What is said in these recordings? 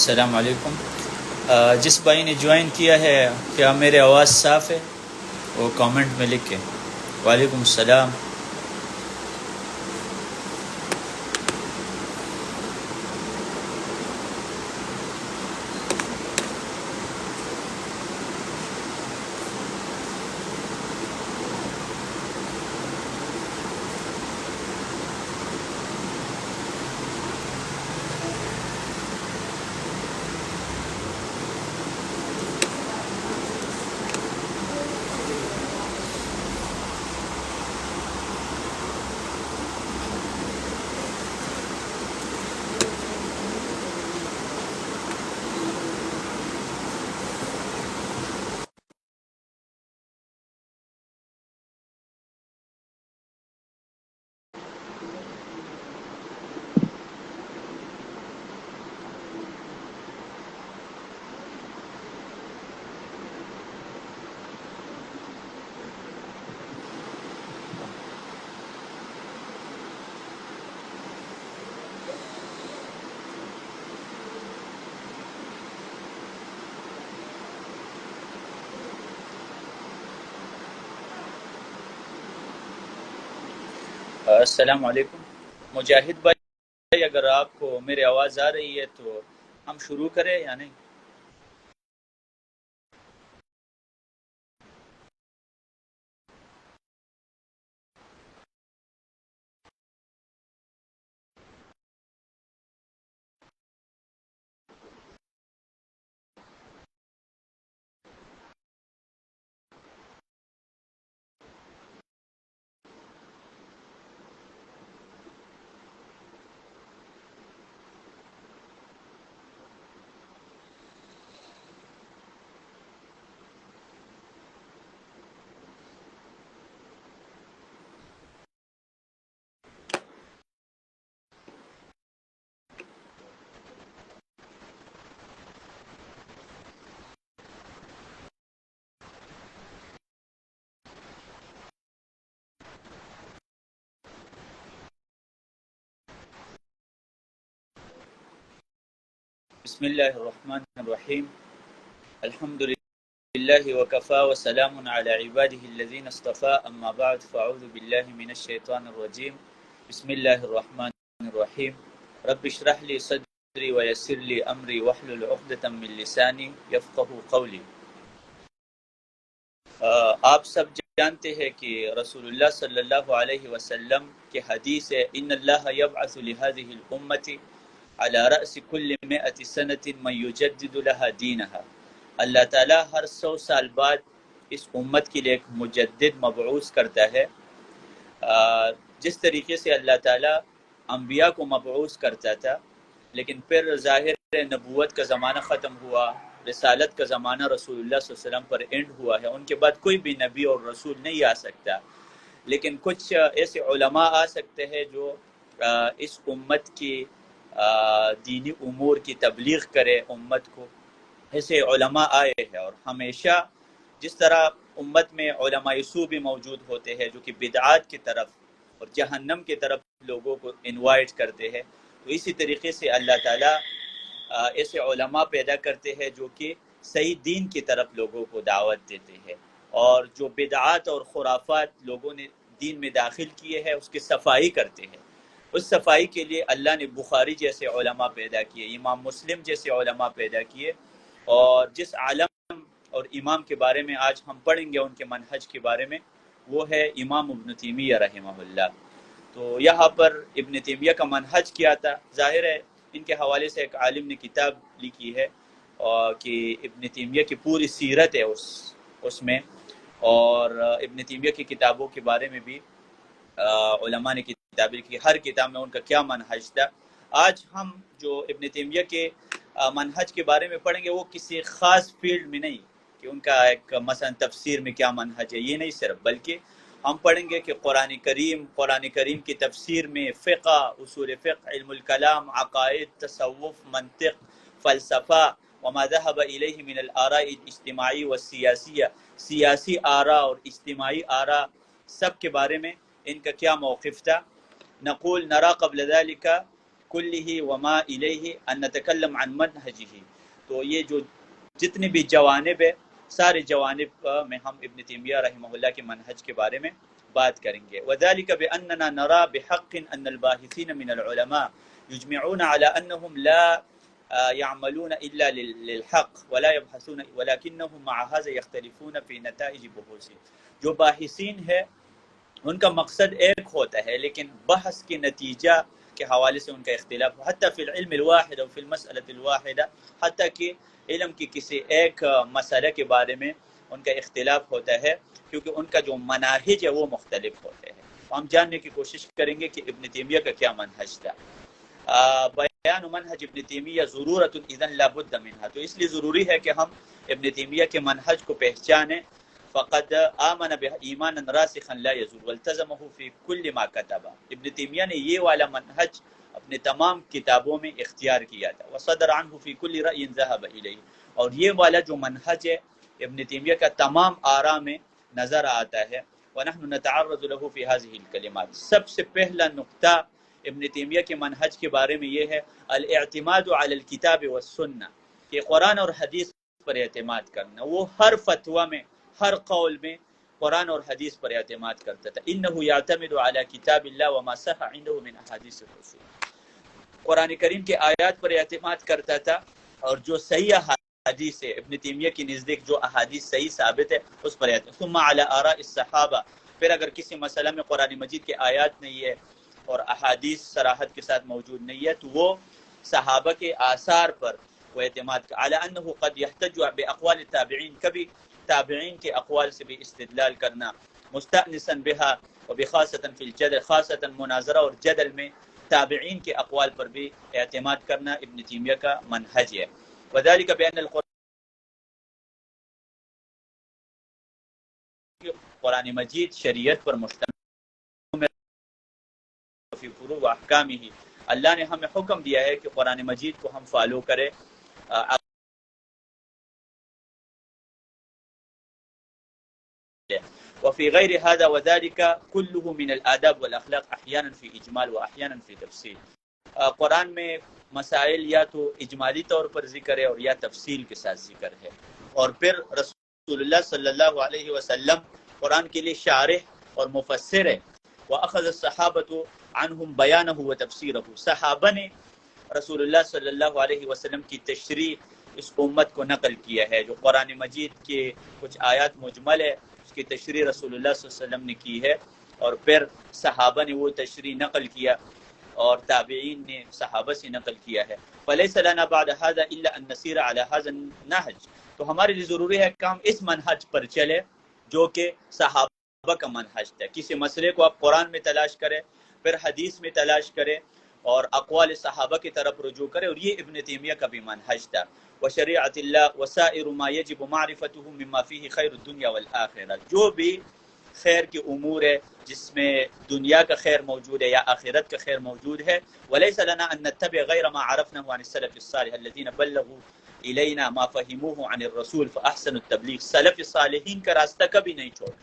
السلام علیکم۔ جس بھائی نے جوائن کیا ہے کیا میرے آواز صاف ہے؟ وہ کامنٹ میں لکھ کے۔ وعلیکم السلام۔ السلام علیکم مجاہد بھائی، اگر آپ کو میری آواز آ رہی ہے تو ہم شروع کریں یا نہیں؟ بسم اللہ الرحمن الرحیم۔ الحمد للہ وکفا وسلام علی عباده الذین اصطفى، اما بعد فاعوذ باللہ من الشیطان الرجیم۔ بسم اللہ الرحمن الرحیم۔ رب اشرح لی صدری ویسر لی امری واحلل عقدۃ من لسانی یفقهوا قولی۔ آپ سب جانتے ہیں کہ رسول اللہ صلی اللہ علیہ وسلم کے حدیث ہے، ان اللہ یبعث لهذه الامة على رأس كل 100 سنة من يجدد لها دینها۔ اللہ تعالیٰ ہر 100 سال بعد اس امت کے لیے ایک مجدد مبعوث کرتا ہے۔ جس طریقے سے اللہ تعالیٰ انبیاء کو مبعوث کرتا تھا، لیکن پھر ظاہر نبوت کا زمانہ ختم ہوا، رسالت کا زمانہ رسول اللہ صلی اللہ علیہ وسلم پر اینڈ ہوا ہے، ان کے بعد کوئی بھی نبی اور رسول نہیں آ سکتا، لیکن کچھ ایسے علماء آ سکتے ہیں جو اس امت کی دینی امور کی تبلیغ کرے امت کو۔ ایسے علماء آئے ہیں، اور ہمیشہ جس طرح امت میں علماء سو بھی موجود ہوتے ہیں جو کہ بدعات کی طرف اور جہنم کی طرف لوگوں کو انوائٹ کرتے ہیں، تو اسی طریقے سے اللہ تعالیٰ ایسے علماء پیدا کرتے ہیں جو کہ صحیح دین کی طرف لوگوں کو دعوت دیتے ہیں، اور جو بدعات اور خرافات لوگوں نے دین میں داخل کیے ہیں اس کی صفائی کرتے ہیں۔ اس صفائی کے لیے اللہ نے بخاری جیسے علماء پیدا کیے، امام مسلم جیسے علماء پیدا کیے، اور جس عالم اور امام کے بارے میں آج ہم پڑھیں گے ان کے منہج کے بارے میں، وہ ہے امام ابن تیمیہ رحمہ اللہ۔ تو یہاں پر ابن تیمیہ کا منہج کیا تھا، ظاہر ہے ان کے حوالے سے ایک عالم نے کتاب لکھی ہے اور کہ ابن تیمیہ کی پوری سیرت ہے اس میں، اور ابن تیمیہ کی کتابوں کے بارے میں بھی علماء نے کتابیں لکھی، ہر کتاب میں ان کا کیا منہج تھا۔ آج ہم جو ابن تیمیہ کے منہج کے بارے میں پڑھیں گے وہ کسی خاص فیلڈ میں نہیں کہ ان کا ایک مثلا تفسیر میں کیا منہج ہے، یہ نہیں صرف، بلکہ ہم پڑھیں گے کہ قرآن کریم کی تفسیر میں فقہ، اصول فقہ، علم الکلام، عقائد، تصوف، منطق، فلسفہ، وما ذهب الیہ من الآراء الاجتماعی والسیاسیہ، سیاسی آراء اور اجتماعی آراء سب کے بارے میں ان کا کیا موقف تھا۔ نقول نرى قبل ذلك كله وما إليه أن نتكلم عن منهجه. تو یہ جو جتنے بھی جوانب ہے سارے جوانب میں ہم ابن تیمیہ رحمہ اللہ کے منہج کے بارے میں بات کریں گے. وذلك بأننا نرى بحق أن الباحثين من العلماء يجمعون على أنهم لا يعملون إلا للحق ولا يبحثون ولكنهم مع هذا يختلفون في نتائج بحوثهم. جو باحثین ہے ان کا مقصد ایک ہوتا ہے لیکن بحث کے نتیجہ کے حوالے سے ان کا اختلاف حتیٰ فی العلم الواحد اور فی المسألة الواحدہ، حتیٰ کہ علم کی کسی ایک مسئلہ کے بارے میں ان کا اختلاف ہوتا ہے کیونکہ ان کا جو مناہج ہے وہ مختلف ہوتے ہیں. ہم جاننے کی کوشش کریں گے کہ ابن تیمیہ کا کیا منہج تھا. بیان منہج ابن تیمیہ ضرورت اذن لا بد منها، تو اس لیے ضروری ہے کہ ہم ابن تیمیہ کے منہج کو پہچانیں. فقد آمن ایمانا راسخا لا يزول والتزمه في كل ما كتب. ابن تیمیہ نے یہ والا منہج اپنے تمام کتابوں میں اختیار کیا تھا. وصدر عنه في كل رأي ذهب إليه، اور یہ والا جو منہج ہے ابن تیمیہ کا تمام آراء میں نظر آتا ہے. ونحن نتعرض له في هذه الكلمات. سب سے پہلا نقطہ ابن تیمیہ کے منہج کے بارے میں یہ ہے الاعتماد على الكتاب والسنہ، کہ قرآن اور حدیث پر اعتماد کرنا. وہ ہر فتویٰ میں ہر قول میں قرآن اور حدیث پر اعتماد کرتا تھا. انه يعتمد على كتاب الله وما صح عنده من احاديث الرسول. قرآن کریم کے آیات پر اعتماد کرتا تھا اور جو صحیح حدیث ہے ابن تیمیہ کی نزدیک جو احادیث صحیح ثابت ہے اس پر اعتماد. ثم على آراء الصحابہ، پھر اگر کسی مسئلہ میں قرآن مجید کے آیات نہیں ہے اور احادیث صراحت کے ساتھ موجود نہیں ہے تو وہ صحابہ کے آثار پر وہ اعتماد کا. على انه قد يحتج باقوال التابعین، کبھی تابعین کے اقوال سے بھی استدلال کرنا. مستأنسا بها وبخاصة في الجدل، خاصتا مناظرہ اور جدل میں تابعین کے اقوال پر بھی اعتماد کرنا ابن تیمیہ کا منہج ہے. وذلك بأن قرآن مجید شریعت پر مشتمل فی فروع و احکامہ، اللہ نے ہمیں حکم دیا ہے کہ قرآن مجید کو ہم فالو کریں. وفي غير هذا وذلك كله من الآداب والأخلاق أحيانا في إجمال وأحيانا في تفصيل. قرآن میں مسائل یا تو اجمالی طور پر ذکر ہے اور یا تفصیل کے ساتھ ذکر ہے. اور پھر رسول اللہ صلی اللہ علیہ وسلم قرآن کے لیے شارح اور مفسر ہے. وأخذ الصحابة عنهم بيانه وتفسيره، صحابہ نے رسول اللہ صلی اللہ علیہ وسلم کی تشریح اس امت کو نقل کیا ہے. جو قرآن مجید کے کچھ آیات مجمل ہے اس کی تشریح رسول اللہ صلی اللہ علیہ وسلم نے کی ہے اور پھر صحابہ نے وہ تشریح نقل کیا اور تابعین نے صحابہ سے نقل کیا ہے. فلیس لنا بعد هذا الا ان نسیر على هذا النهج، تو ہمارے لیے ضروری ہے کہ ہم اس منہج پر چلے جو کہ صحابہ کا منہج تھا. کسی مسئلے کو آپ قرآن میں تلاش کریں، پھر حدیث میں تلاش کریں اور اقوال صحابہ کی طرف رجوع کریں، اور یہ ابن تیمیہ کا بھی منہج تھا. وشریعت اللہ وسائر ما یجب معرفته مما فيه خیر الدنیا والآخرہ، جو بھی خیر کے امور ہے جس میں دنیا کا خیر موجود ہے یا آخرت کا خیر موجود ہے. ولیس لنا ان نتبع غیر ما عرفناه عن السلف الصالح الذين بلغوا الینا ما فهموه عن الرسول فاحسن التبلیغ. سلف صالحین کا راستہ کبھی نہیں چھوڑ.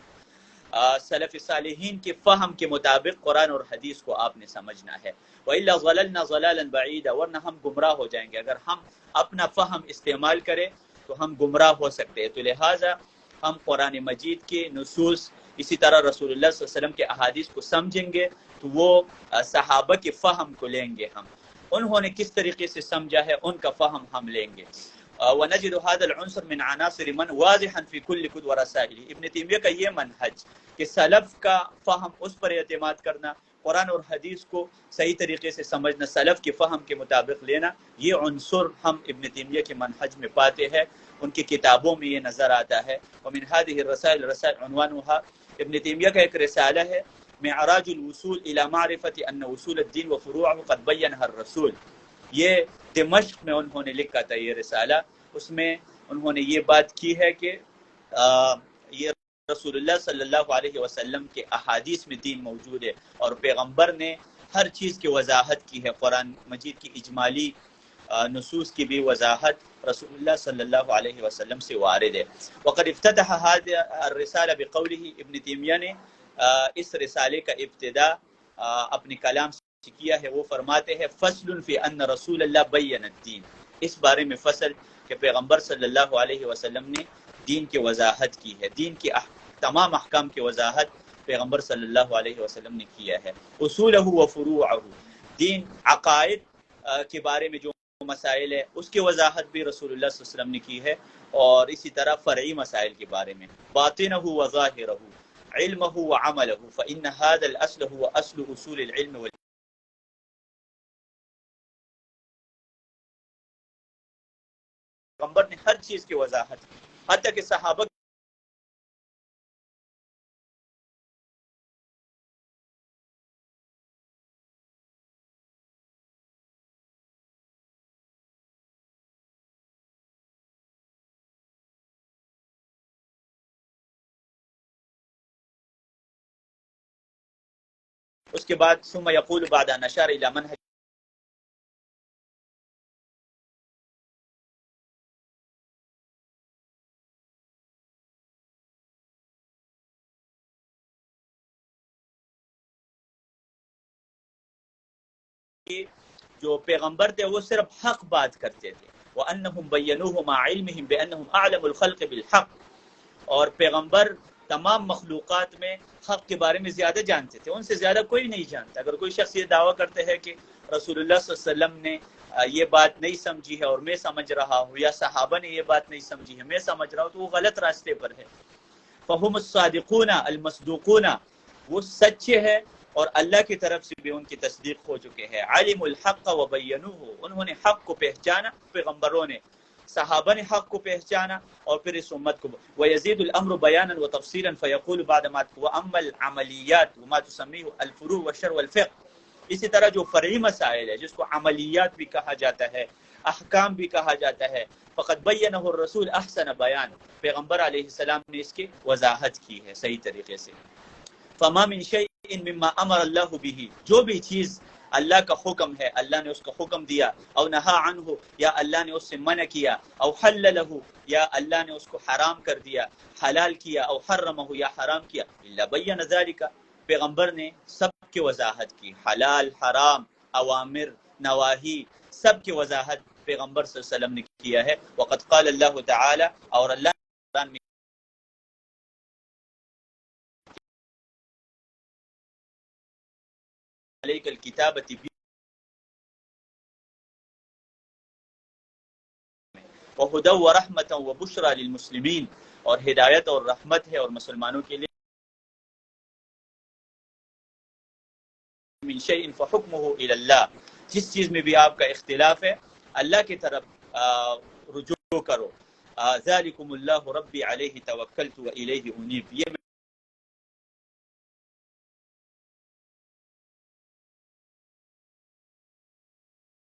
سلف صالحین کے فہم کے مطابق قرآن اور حدیث کو آپ نے سمجھنا ہے. وَإِلَّا ضَلَلْنَا ضَلَالًا بَعِيدًا، ورنہ ہم گمراہ ہو جائیں گے. اگر ہم اپنا فہم استعمال کریں تو ہم گمراہ ہو سکتے ہیں. تو لہٰذا ہم قرآن مجید کے نصوص اسی طرح رسول اللہ صلی اللہ علیہ وسلم کے احادیث کو سمجھیں گے تو وہ صحابہ کے فہم کو لیں گے. ہم انہوں نے کس طریقے سے سمجھا ہے ان کا فہم ہم لیں گے. وَنَجِدُ هَذَا الْعُنْصُرَ مِنْ عَنَاصِرِ مَنْ وَاضِحًا فِي كُلِّ كُتُبِ وَرَسَائِلِ. ابن تیمیہ کا یہ منہج کہ سلف کا فہم اس پر اعتماد کرنا، قرآن اور حدیث کو صحیح طریقے سے سمجھنا، سلف کے فہم کے مطابق لینا، یہ عنصر ہم ابن تیمیہ کے منہج میں پاتے ہیں. ان کی کتابوں میں یہ نظر آتا ہے. ومن هذه الرسائل رسائل عنوانها، ابن تیمیہ کا ایک رسالہ ہے معراج الوصول الى معرفة ان اصول الدین وفروعه قد بینها الرسول. یہ دمشق میں انہوں نے لکھا تھا یہ رسالہ. اس میں انہوں نے یہ بات کی ہے کہ یہ رسول اللہ صلی اللہ علیہ وسلم کے احادیث میں دین موجود ہے اور پیغمبر نے ہر چیز کی وضاحت کی ہے. قرآن مجید کی اجمالی نصوص کی بھی وضاحت رسول اللہ صلی اللہ علیہ وسلم سے وارد ہے. وقد افتتح هذه الرسالة بقوله، ابن تیمیہ نے اس رسالے کا ابتدا اپنے کلام کیا ہے وہ فرماتے ہیں فصل فی ان رسول اللہ بین الدین، اس بارے میں فصل کہ پیغمبر صلی اللہ علیہ وسلم نے دین کی وضاحت کی ہے، دین کی تمام احکام کی وضاحت پیغمبر صلی اللہ علیہ وسلم نے کیا ہے۔ اصولہ و فروعہ، دین عقائد کے بارے میں جو مسائل ہے اس کی وضاحت بھی رسول اللہ صلی اللہ علیہ وسلم نے کی ہے، اور اسی طرح فرعی مسائل کے بارے میں باطنہ و ظاہرہ علمہ و عملہ فإن هذا الاصل هو اصل اصول العلم پیغمبر نے ہر چیز کی وضاحت کی، حتیٰ کہ صحابہ اس کے بعد ثم یقول بعد ان اشار الی منهج، جو پیغمبر تھے وہ صرف حق بات کرتے تھے، وانہم بینوہ مع علمہم بانہم اعلم الخلق بالحق، اور پیغمبر تمام مخلوقات میں حق کے بارے میں زیادہ جانتے تھے، ان سے زیادہ کوئی نہیں جانتا۔ اگر کوئی شخص یہ دعویٰ کرتے ہے کہ رسول اللہ صلی اللہ علیہ وسلم نے یہ بات نہیں سمجھی ہے اور میں سمجھ رہا ہوں، یا صحابہ نے یہ بات نہیں سمجھی ہے میں سمجھ رہا ہوں، تو وہ غلط راستے پر ہے۔ فہم الصادقون المصدوقون، وہ سچے ہیں اور اللہ کی طرف سے بھی ان کی تصدیق ہو چکے ہیں۔ علم الحق و بینوہ، انہوں نے حق کو پہچانا، پیغمبروں نے، صحابہ نے حق کو پہچانا، اور پھر اس امت کو وَيَزِيدُ الْأَمْرُ بَيَانًا وَتَفْصِيلًا فَيَقُولُ بَعْدَ مَا وَأَمَّا الْعَمَلِيَّاتُ وَمَا تُسَمِّيهُ الْفُرُوعُ وَالشَّرْعُ وَالْفِقْهُ، اسی طرح جو فرعی مسائل ہے جس کو عملیات بھی کہا جاتا ہے، احکام بھی کہا جاتا ہے، فقط بینہ الرسول احسن بیان، پیغمبر علیہ السلام نے اس کی وضاحت کی ہے صحیح طریقے سے۔ فما من شیء مما امر اللہ به، جو بھی چیز اللہ کا حکم ہے، اللہ نے اس کا حکم دیا، او نہا عنہ، یا اللہ نے اس سے منع کیا، او حللہ، یا اللہ نے اس کو حرام کر دیا، حلال کیا، او حرمہ، یا حرام کیا، الا بین ذالک، پیغمبر نے سب کی وضاحت کی، حلال حرام، اوامر نواہی، سب کی وضاحت پیغمبر صلی اللہ علیہ وسلم نے کیا ہے۔ وقد قال اللہ تعالی، اور اللہ قرآن میں علیک الکتابۃ وہدی ورحمۃ وبشریٰ للمسلمین، اور ہدایت اور رحمت ہے اور مسلمانوں کے لیے۔ من شیء فحکمہ الی اللہ، جس چیز میں بھی آپ کا اختلاف ہے اللہ کی طرف رجوع کرو۔ ذالکم اللہ ربی علیہ توکلت والیہ انیب، یہ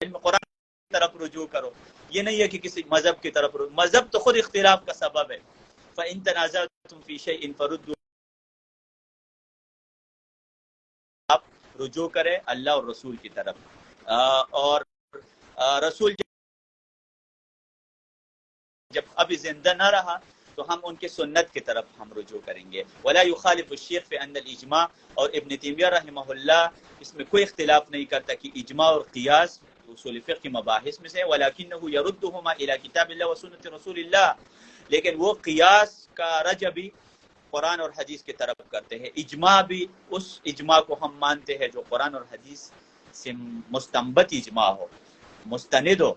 علم قرآن کی طرف رجوع کرو، یہ نہیں ہے کہ کسی مذہب کی طرف رجوع، مذہب تو خود اختلاف کا سبب ہے۔ فإن تنازعتم فی شیء فردوا، آپ رجوع کریں اللہ اور رسول کی طرف، اور رسول جب ابھی زندہ نہ رہا تو ہم ان کے سنت کی طرف ہم رجوع کریں گے۔ ولا يخالف الشیخ فی ان الاجماع، اور ابن تیمیہ رحمہ اللہ اس میں کوئی اختلاف نہیں کرتا کہ اجماع اور قیاس اصول فقہ کی مباحث میں سے، ولکنہ یردہما الی کتاب اللہ و سنت رسول اللہ، لیکن وہ قیاس کا رجع بھی قرآن اور حدیث کی طرف کرتے ہیں، اجماع بھی اس اجماع کو ہم مانتے ہیں جو قرآن اور حدیث سے مستنبت اجماع ہو، مستند ہو۔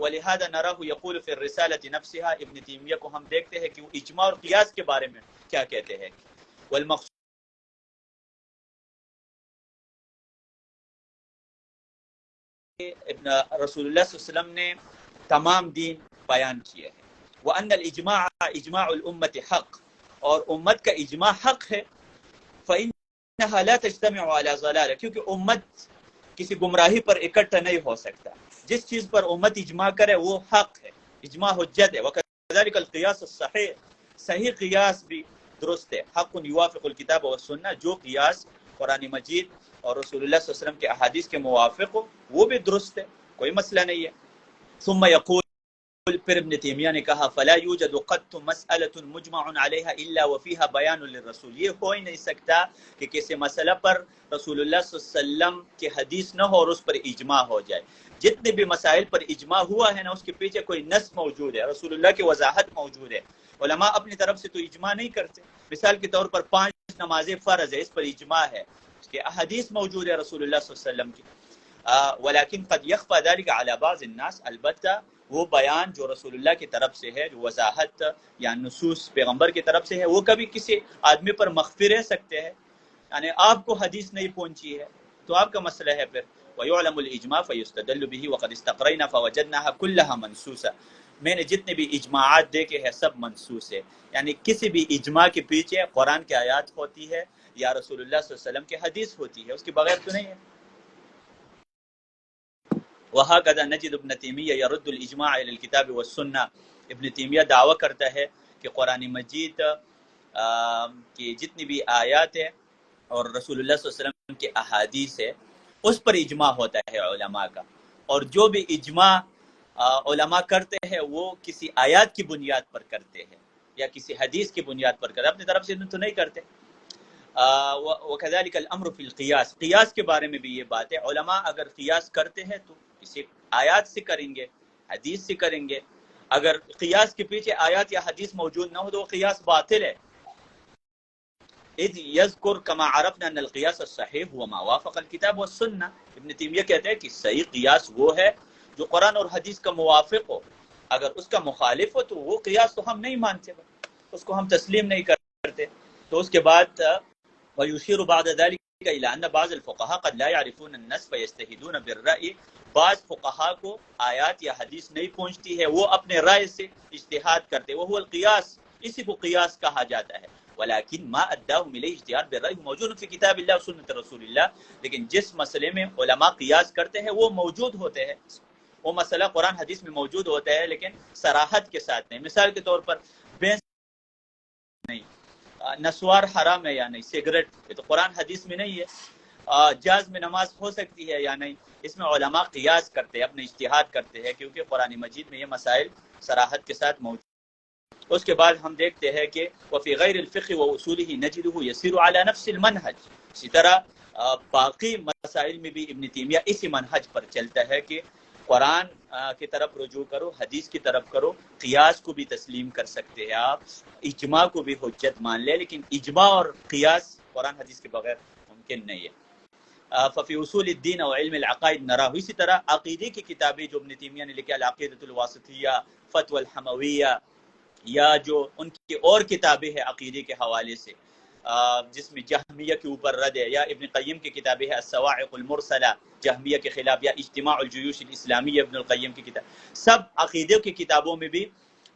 ولہذا نراہ یقول فی الرسالۃ نفسها، ابن تیمیہ کو ہم دیکھتے ہیں کہ وہ اجماع اور قیاس کے بارے میں کیا کہتے ہیں۔ والمقصود ابن رسول اللہ صلی اللہ علیہ وسلم نے تمام دین بیان کیے ہیں۔ وان الاجماع اجماع الامت حق، اور امت کا اجماع حق ہے۔ فانها لا تجتمع على ضلالہ، کیونکہ امت کسی گمراہی پر اکٹھا نہیں ہو سکتا، جس چیز پر امت اجماع کرے وہ حق ہے، اجماع حجت ہے۔ وکذلک القیاس الصحیح، صحیح قیاس بھی درست ہے۔ حق یوافق الکتاب والسنہ، جو قیاس قرآن مجید اور رسول اللہ صلی اللہ علیہ وسلم کے احادیث کے موافق ہو وہ بھی درست ہے، کوئی مسئلہ نہیں ہے۔ ثم یقول، پھر ابن تیمیہ نے کہا فلا یوجد قط مسألۃ مجمع علیہا الا وفیہا بیان للرسول، یہ ہو ہی نہیں سکتا کہ کسی مسئلہ پر رسول اللہ صلی اللہ علیہ وسلم کی حدیث نہ ہو اور اس پر اجماع ہو جائے۔ جتنے بھی مسائل پر اجماع ہوا ہے نا، اس کے پیچھے کوئی نص موجود ہے، رسول اللہ کی وضاحت موجود ہے۔ علماء اپنی طرف سے تو اجماع نہیں کرتے، مثال کے طور پر 5 نمازیں فرض ہے، اس پر اجماع ہے کہ احادیث موجود ہے رسول اللہ صلی اللہ علیہ وسلم کی، ولیکن قد یخفى ذلك على بعض الناس، البتہ وہ بیان جو رسول اللہ کی طرف سے ہے، جو وضاحت یا نصوص پیغمبر کی طرف سے ہے، وہ کبھی کسی آدمی پر مخفی رہ سکتے ہیں، یعنی آپ کو حدیث نہیں پہنچی ہے تو آپ کا مسئلہ ہے پھر وَيُعْلَمُ الْإِجْمَاعُ فَيُسْتَدَلُّ بِهِ وَقَدْ اسْتَقْرَيْنَا فَوَجَدْنَاهَا كُلَّهَا مَنْسُوسًا، میں نے جتنے بھی اجماعات دیکھے ہیں سب منسوس ہے، یعنی کسی بھی اجماع کے پیچھے قرآن کی آیات ہوتی ہے یا رسول اللہ صلی اللہ علیہ وسلم کی حدیث ہوتی ہے، اس کے بغیر تو نہیں ہے۔ وَهَكَذَا نَجِدُ ابْنَ تَيْمِيَّةَ يَرُدُّ الْإِجْمَاعَ إِلَى الْكِتَابِ وَالسُّنَّةِ، ابن تیمیہ دعویٰ کرتا ہے کہ قرآن مجید کی جتنی بھی آیات ہے اور رسول اللہ صلی اللہ علیہ وسلم کی احادیث ہے اس پر اجماع ہوتا ہے علماء کا، اور جو بھی اجماع علماء کرتے ہیں وہ کسی آیات کی بنیاد پر کرتے ہیں یا کسی حدیث کی بنیاد پر کرتے ہیں، اپنی طرف سے تو نہیں کرتے۔ وَكَذَلِكَ الْأَمْرُ فِي الْقِيَاسِ، قیاس کے بارے میں بھی یہ بات ہے، علماء اگر قیاس کرتے ہیں تو کسی آیات سے کریں گے، حدیث سے کریں گے، اگر قیاس کے پیچھے آیات یا حدیث موجود نہ ہو تو وہ قیاس باطل ہے۔ اذ یذکر کما عرفنا ان القیاس الصحیح هو ما وافق الکتاب والسنہ، ابن تیمیہ کہتے ہیں کہ صحیح قیاس وہ ہے جو قرآن اور حدیث کا موافق ہو، اگر اس کا مخالف ہو تو وہ قیاس تو ہم نہیں مانتے، اس کو ہم تسلیم نہیں کرتے۔ تو اس کے بعد ویشیر بعد ذلك الى ان بعض الفقهاء قد لا يعرفون النص فيجتهدون بالرأي، بعض فقہا کو آیات یا حدیث نہیں پہنچتی ہے، وہ اپنے رائے سے اجتہاد کرتے، وہ القیاس، اسی کو قیاس کہا جاتا ہے۔ ولیکن ما اداهم الیہ اجتہاد بالرأی موجود فی کتاب اللہ و سنت رسول اللہ، لیکن جس مسئلے میں علماء قیاس کرتے ہیں وہ موجود ہوتے ہیں، وہ مسئلہ قرآن حدیث میں موجود ہوتا ہے لیکن صراحت کے ساتھ نہیں۔ مثال کے طور پر بینس نہیں، نسوار حرام ہے یا نہیں، سگریٹ یہ تو قرآن حدیث میں نہیں ہے، جاز میں نماز ہو سکتی ہے یا نہیں، اس میں علماء قیاس کرتے ہیں، اپنے اجتہاد کرتے ہیں، کیونکہ قرآن مجید میں یہ مسائل صراحت کے ساتھ موجود۔ اس کے بعد ہم دیکھتے ہیں کہ وفی غیر الفقہ واصولہ نجدہ یسیر علی نفس المنہج، اسی طرح باقی مسائل میں بھی ابن تیمیہ اسی منہج پر چلتا ہے کہ قرآن کی طرف رجوع کرو، حدیث کی طرف کرو، قیاس کو بھی تسلیم کر سکتے ہیں آپ، اجماع کو بھی حجت مان لے، لیکن اجماع اور قیاس قرآن حدیث کے بغیر ممکن نہیں ہے۔ ففی اصول الدین و علم العقائد نراہ، اسی طرح عقیدے کی کتابیں جو ابن تیمیہ نے لکھی، العقیدۃ الواسطیہ، فتوی الحمویہ، یا جو ان کی اور کتابیں ہیں عقیدے کے حوالے سے جس میں جہمیہ کے اوپر رد ہے، یا ابن قیم کی کتابیں ہیں الصواعق المرسلہ جہمیہ کے خلاف، یا اجتماع الجیوش الاسلامیہ ابن القیم کی کتاب، سب عقیدے کی کتابوں میں بھی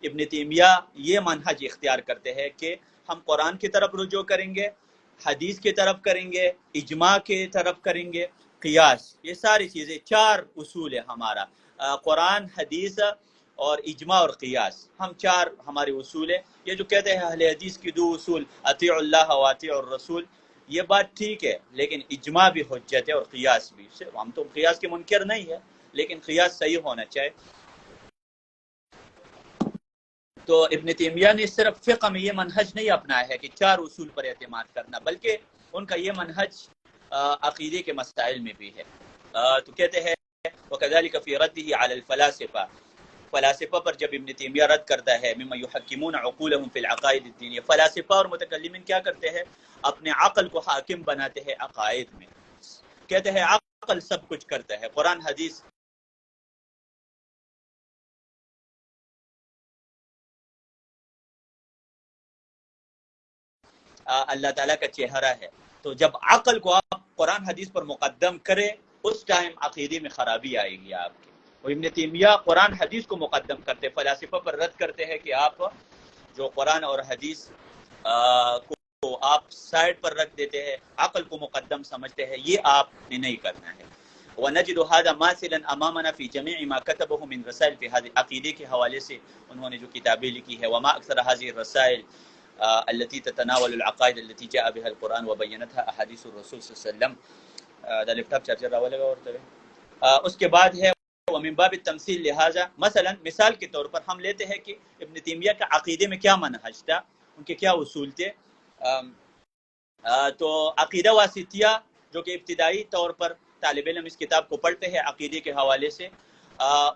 ابن تیمیہ یہ منہج اختیار کرتے ہیں کہ ہم قرآن کی طرف رجوع کریں گے، حدیث کی طرف کریں گے، اجماع کی طرف کریں گے، قیاس، یہ ساری چیزیں 4 اصول ہے ہمارا، قرآن، حدیث اور اجماع اور قیاس، ہم 4 ہمارے اصول ہیں۔ یہ جو کہتے ہیں اہل حدیث کی 2 اصول اطیعوا اللہ و اطیعوا الرسول، یہ بات ٹھیک ہے لیکن اجماع بھی حجت ہے اور قیاس بھی، ہم تو قیاس کے منکر نہیں ہے لیکن قیاس صحیح ہونا چاہیے۔ تو ابن تیمیہ نے صرف فقہ میں یہ منہج نہیں اپنایا ہے کہ 4 اصول پر اعتماد کرنا، بلکہ ان کا یہ منہج عقیدے کے مسائل میں بھی ہے۔ تو کہتے ہیں وَكَذَلِكَ فِي رَدِّهِ عَلَى الْفَلَاسِفَةِ، فلاسفہ پر جب ابن تیمیہ رد کرتا ہے مما یحکمون عقولهم فی العقائد الدینیہ، فلاسفہ اور متکلمین کیا کرتے ہیں؟ اپنے عقل کو حاکم بناتے ہیں عقائد میں، کہتے ہیں عقل سب کچھ کرتا ہے، قرآن حدیث اللہ تعالیٰ کا چہرہ ہے، تو جب عقل کو آپ قرآن حدیث پر مقدم کرے اس ٹائم عقیدے میں خرابی آئے گی آپ کی۔ وہ ابن تیمیہ قرآن حدیث کو مقدم کرتے، فلاسفہ پر رد کرتے ہیں کہ آپ جو قرآن اور حدیث کو آپ سائڈ پر رکھ دیتے ہیں، عقل کو مقدم سمجھتے ہیں، یہ آپ نے نہیں کرنا ہے۔ وَنَجِدُ هَذَا مَاثِلًا أَمَامَنَا فِي جَمِيعِ مَا كَتَبَهُ مِنْ رَسَائِلِ فِي هذه، عقیدے کے حوالے سے انہوں نے جو کتابیں لکھی ہے، وَمَا أَكْثَرَ هذه الرَّسَائِلِ التي تتناول العقائد التي جاء بها القرآن وبينتها أحاديث الرسول صلی اللہ علیہ وسلم۔ اس کے بعد ہے ومن باب التمثيل لہذا مثلا مثال کے طور پر ہم لیتے ہیں کہ ابن تیمیہ کا عقیدے میں کیا منہج تھا، ان کے کیا اصول تھے۔ تو عقیدہ واسطیہ جو کہ ابتدائی طور پر طالب علم اس کتاب کو پڑھتے ہیں عقیدے کے حوالے سے،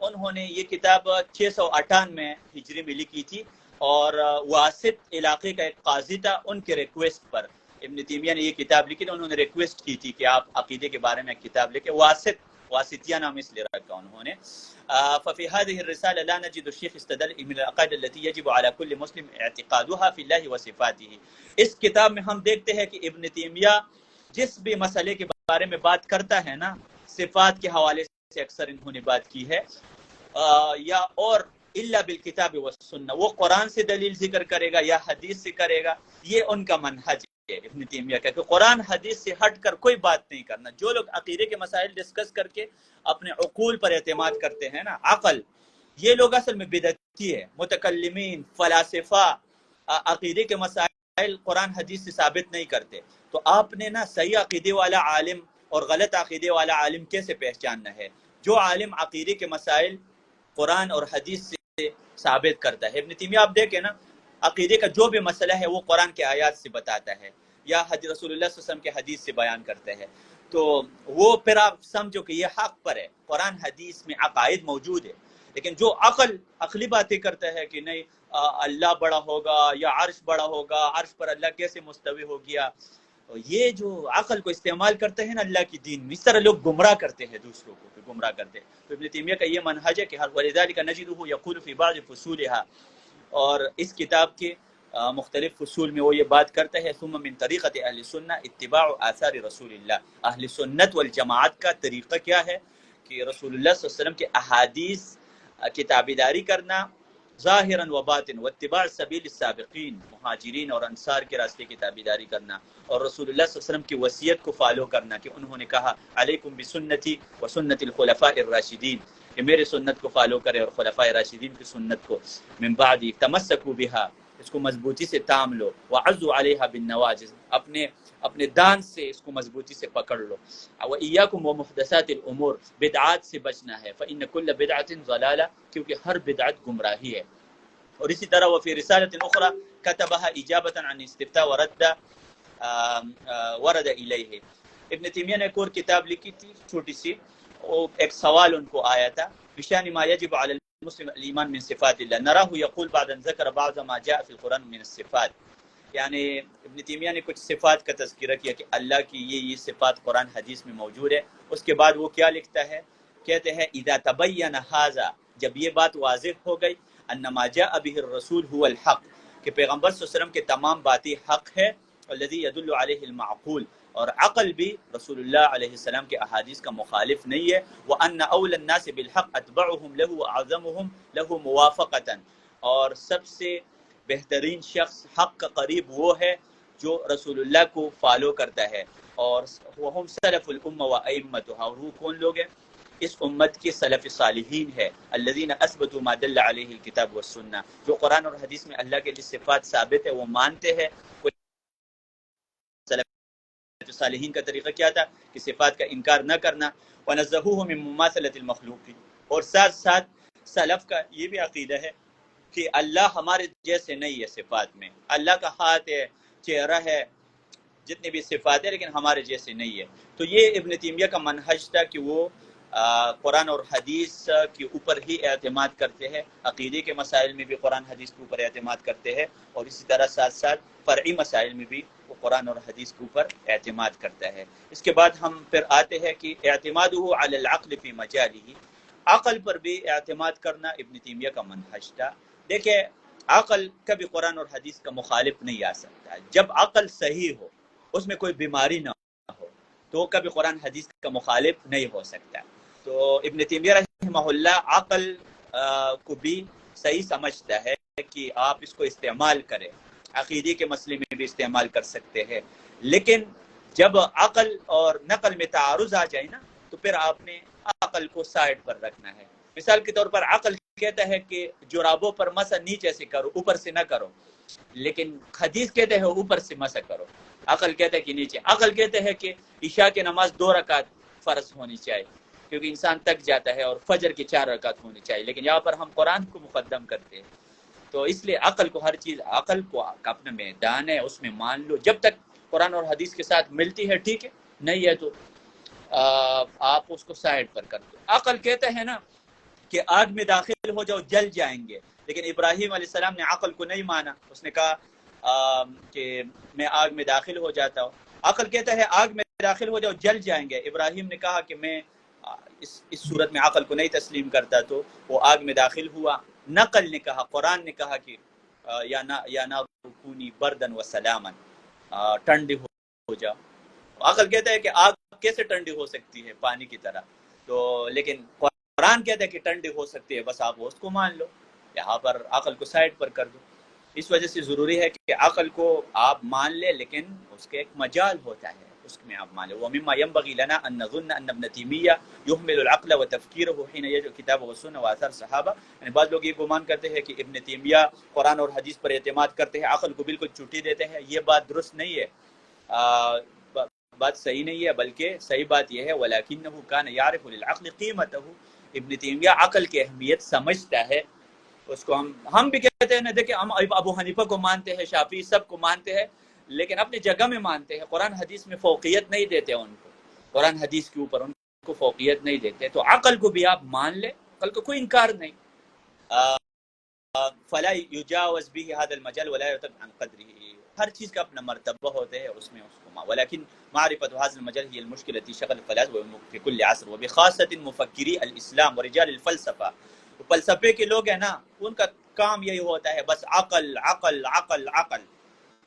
انہوں نے یہ کتاب 658 میں ہجری میں لکھی تھی، اور واسط علاقے کا ایک قاضی تھا، ان کے ریکویسٹ پر ابن تیمیہ نے یہ کتاب لکھی تھی۔ انہوں نے ریکویسٹ کی تھی کہ آپ عقیدے کے بارے میں کتاب لکھیں، واسطیہ نام اس لیے رکھا انہوں نے۔ ففي هذه الرسالة لا نجد الشيخ استدل من العقائد التي يجب على كل مسلم اعتقادها في الله وصفاته۔ اس کتاب میں ہم دیکھتے ہیں کہ ابن تیمیہ جس بھی مسئلے کے بارے میں بات کرتا ہے نا، صفات کے حوالے سے اکثر انہوں نے بات کی ہے، یا اور الا بالکتاب والسنہ، وہ قرآن سے دلیل ذکر کرے گا یا حدیث سے کرے گا، یہ ان کا منہج ہے ابن تیمیہ کا، کہ قرآن حدیث سے ہٹ کر کوئی بات نہیں کرنا۔ جو لوگ عقیدے کے مسائل ڈسکس کر کے اپنے عقول پر اعتماد کرتے ہیں نا، عقل، یہ لوگ اصل میں بدعتی ہے۔ متکلمین، فلاسفہ عقیدے کے مسائل قرآن حدیث سے ثابت نہیں کرتے، تو آپ نے نا صحیح عقیدے والا عالم اور غلط عقیدے والا عالم کیسے پہچاننا ہے؟ جو عالم عقیدے کے مسائل قرآن اور حدیث سے ثابت کرتا ہے۔ ابن تیمیہ آپ دیکھیں نا، عقیدے کا جو بھی مسئلہ ہے وہ قرآن کے آیات سے بتاتا ہے یا رسول اللہ صلی اللہ علیہ وسلم کے حدیث سے بیان کرتا ہے، تو وہ پھر آپ سمجھو کہ یہ حق پر ہے، قرآن حدیث میں عقائد موجود ہے۔ لیکن جو عقلی باتیں کرتا ہے کہ نہیں اللہ بڑا ہوگا یا عرش بڑا ہوگا، عرش پر اللہ کیسے مستوی ہو گیا، یہ جو عقل کو استعمال کرتے ہیں نا اللہ کی دین میں، اس طرح لوگ گمراہ کرتے ہیں دوسروں کو، گمراہ کرتے ہیں۔ تو ابن تیمیہ کا یہ منہج ہے کہ وَلِذَلِكَ نَجِدُهُ يَقُولُ فِي بَعْضِ فُصُولِهَا، اور اس کتاب کے مختلف فصول میں وہ یہ بات کرتا ہے، ثم من طریقت اہل سنہ اتباع آثار رسول اللہ، اہل سنت والجماعت کا طریقہ کیا ہے کہ رسول اللہ صلی اللہ علیہ وسلم کے احادیث کی تابعداری کرنا ظاہراً و باطن، واتباع سبیل السابقین، مہاجرین اور انصار کے راستے کی تابعداری کرنا، اور رسول اللہ صلی اللہ علیہ وسلم کی وصیت کو فالو کرنا کہ انہوں نے کہا علیکم بسنتی و سنت الخلفاء الراشدین، کہ میرے سنت کو فالو کرے اور خلفاء راشدین کی سنت کو، من بعد تمسکوا بها، اس کو مضبوطی سے تام لو، وعضوا علیہا بالنواجذ، اپنے دان سے اس کو مضبوطی سے پکڑ لو، وإیاکم ومحدثات الامور، بدعات سے بچنا ہے، فإن کل بدعۃ ضلالہ، کیونکہ ہر بدعت گمراہی ہے۔ اور اسی طرح وفی رسالۃ اخری کتبها اجابۃ عن استفتاء ورد الیہ، ابن تیمیہ نے ایک اور کتاب لکھی تھی چھوٹی سی، ایک سوال ان کو آیا تھا، بشان ما یجب علی المسلم الایمان من صفات اللہ، نراہ یقول بعد ان ذکر بعض ما جاء فی القرآن من الصفات، یعنی ابن تیمیہ نے کچھ صفات کا تذکرہ کیا کہ اللہ کی یہ صفات قرآن حدیث میں موجود ہے۔ اس کے بعد وہ کیا لکھتا ہے، کہتے ہیں اذا تبین ھذا، جب یہ بات واضح ہو گئی، ان ما جاء به الرسول هو الحق، کہ پیغمبر صلی اللہ علیہ وسلم کے تمام باتیں حق ہے، الذي يدل عليه المعقول، اور عقل بھی رسول اللہ علیہ السلام کے احادیث کا مخالف نہیں ہے، وان اولى الناس بالحق اتبعهم له واعظمهم له موافقه، اور سب سے بہترین شخص حق کا قریب وہ ہے جو رسول اللہ کو فالو کرتا ہے، اور وہم سلف الامه وائمتها، اور وہ کون لوگ ہیں؟ اس امت کے سلف صالحین ہے، الذین اثبتوا ما دل علیہ الکتاب والسنہ، جو قرآن اور حدیث میں اللہ کے جس صفات ثابت ہے وہ مانتے ہیں۔ سلف صالحین کا طریقہ کیا تھا کہ صفات کا انکار نہ کرنا، ونزہوہ من مماثلۃ المخلوق، اور ساتھ ساتھ سلف کا یہ بھی عقیدہ ہے کہ اللہ ہمارے جیسے نہیں ہے صفات میں، اللہ کا ہاتھ ہے، چہرہ ہے، جتنی بھی صفات ہے، لیکن ہمارے جیسے نہیں ہے۔ تو یہ ابن تیمیہ کا منہج تھا کہ وہ قرآن اور حدیث کے اوپر ہی اعتماد کرتے ہیں، عقیدے کے مسائل میں بھی قرآن حدیث کے اوپر اعتماد کرتے ہیں، اور اسی طرح ساتھ ساتھ فرعی مسائل میں بھی وہ قرآن اور حدیث کے اوپر اعتماد کرتا ہے۔ اس کے بعد ہم پھر آتے ہیں کہ اعتمادہ علی العقل فی مجالہ، عقل پر بھی اعتماد کرنا ابن تیمیہ کا منہج تھا۔ دیکھیں عقل کبھی قرآن اور حدیث کا مخالف نہیں آ سکتا، جب عقل صحیح ہو، اس میں کوئی بیماری نہ ہو، تو کبھی قرآن حدیث کا مخالف نہیں ہو سکتا۔ تو ابن تیمیہ رحمہ اللہ عقل کو بھی صحیح سمجھتا ہے کہ آپ اس کو استعمال کریں، عقیدے کے مسئلے میں بھی استعمال کر سکتے ہیں، لیکن جب عقل اور نقل میں تعارض آ جائے نا، تو پھر آپ نے عقل کو سائڈ پر رکھنا ہے۔ مثال کے طور پر عقل کہتا ہے کہ جرابوں پر مسح نیچے سے کرو، اوپر سے نہ کرو، لیکن حدیث کہتے ہیں اوپر سے مسح کرو، عقل کہتا ہے کہ نیچے، عقل کہتے ہیں کہ عشاء کی نماز 2 رکعت فرض ہونی چاہیے، کیونکہ انسان تک جاتا ہے اور فجر کی 4 رکعت ہونی چاہیے، لیکن یہاں پر ہم قرآن کو مقدم کرتے ہیں. تو اس لیے عقل کو ہر چیز، عقل کو اپنا میدان ہے اس میں مان لو، جب تک قرآن اور حدیث کے ساتھ ملتی ہے ٹھیک ہے، نہیں ہے تو آپ اس کو سائڈ پر کر دو. عقل کہتا ہے نا کہ آگ میں داخل ہو جاؤ جل جائیں گے، لیکن ابراہیم علیہ السلام نے عقل کو نہیں مانا، اس نے کہا کہ میں آگ میں داخل ہو جاتا ہوں. عقل کہتا ہے آگ میں داخل ہو جاؤ جل جائیں گے، ابراہیم نے کہا کہ میں اس صورت میں عقل کو نہیں تسلیم کرتا، تو وہ آگ میں داخل ہوا. نقل نے کہا، قرآن نے کہا کہ یا نار کونی بردن و سلاما، ٹھنڈی ہو جاؤ. عقل کہتا ہے کہ آگ کیسے ٹھنڈی ہو سکتی ہے پانی کی طرح، تو لیکن قرآن کہتا ہے کہ ٹھنڈی ہو سکتی ہے، بس آپ اس کو مان لو. یہاں پر عقل کو سائڈ پر کر دو. اس وجہ سے ضروری ہے کہ عقل کو آپ مان لے، لیکن اس کے ایک مجال ہوتا ہے، اس میں آپ مان لیں. وَمِمَّا يَنبَغِي لَنَا أَن نَظُنَّ أَنَّ ابْنَ تَيْمِيَّةَ يُحْمِلُ الْعَقْلَ وَتَفْكِيرَهُ حِينَ يَجْعَلُ الْكِتَابَ وَالسُّنَّةَ وَآثَارَ الصَّحَابَةِ. یعنی بعض لوگ یہ گمان کرتے ہیں کہ ابن تیمیہ قرآن اور حدیث پر اعتماد کرتے ہیں، عقل کو بالکل چھٹی دیتے ہیں. یہ بات درست نہیں ہے، بات صحیح نہیں ہے، بلکہ صحیح بات یہ ہے وَلَكِنَّهُ كَانَ يَعْرِفُ لِلْعَقْلِ قِيمَتَهُ. ابن تیمیہ عقل کی اہمیت سمجھتا ہے. اس کو ہم بھی کہتے ہیں نا، دیکھیں ہم ابو حنیفہ کو مانتے ہیں، شافعی سب کو مانتے ہیں، لیکن اپنی جگہ میں مانتے ہیں. قرآن حدیث میں فوقیت نہیں دیتے ان کو، قرآن حدیث کے اوپر ان کو فوقیت نہیں دیتے. تو عقل کو بھی آپ مان لیں، عقل کو کوئی انکار نہیں. فلا یجاوز به هذا المجال ولا يرتد عن قدره. ہر چیز کا اپنا مرتبہ ہوتا ہے، اس میں اس کو ولكن معرفة هذا المجال هي المشكلة التي شغل الفلاسفة في كل عصر وبخاصة مفکری الاسلام ورجال الفلسفہ. فلسفے کے لوگ ہیں نا، ان کا کام یہی ہوتا ہے، بس عقل عقل عقل عقل،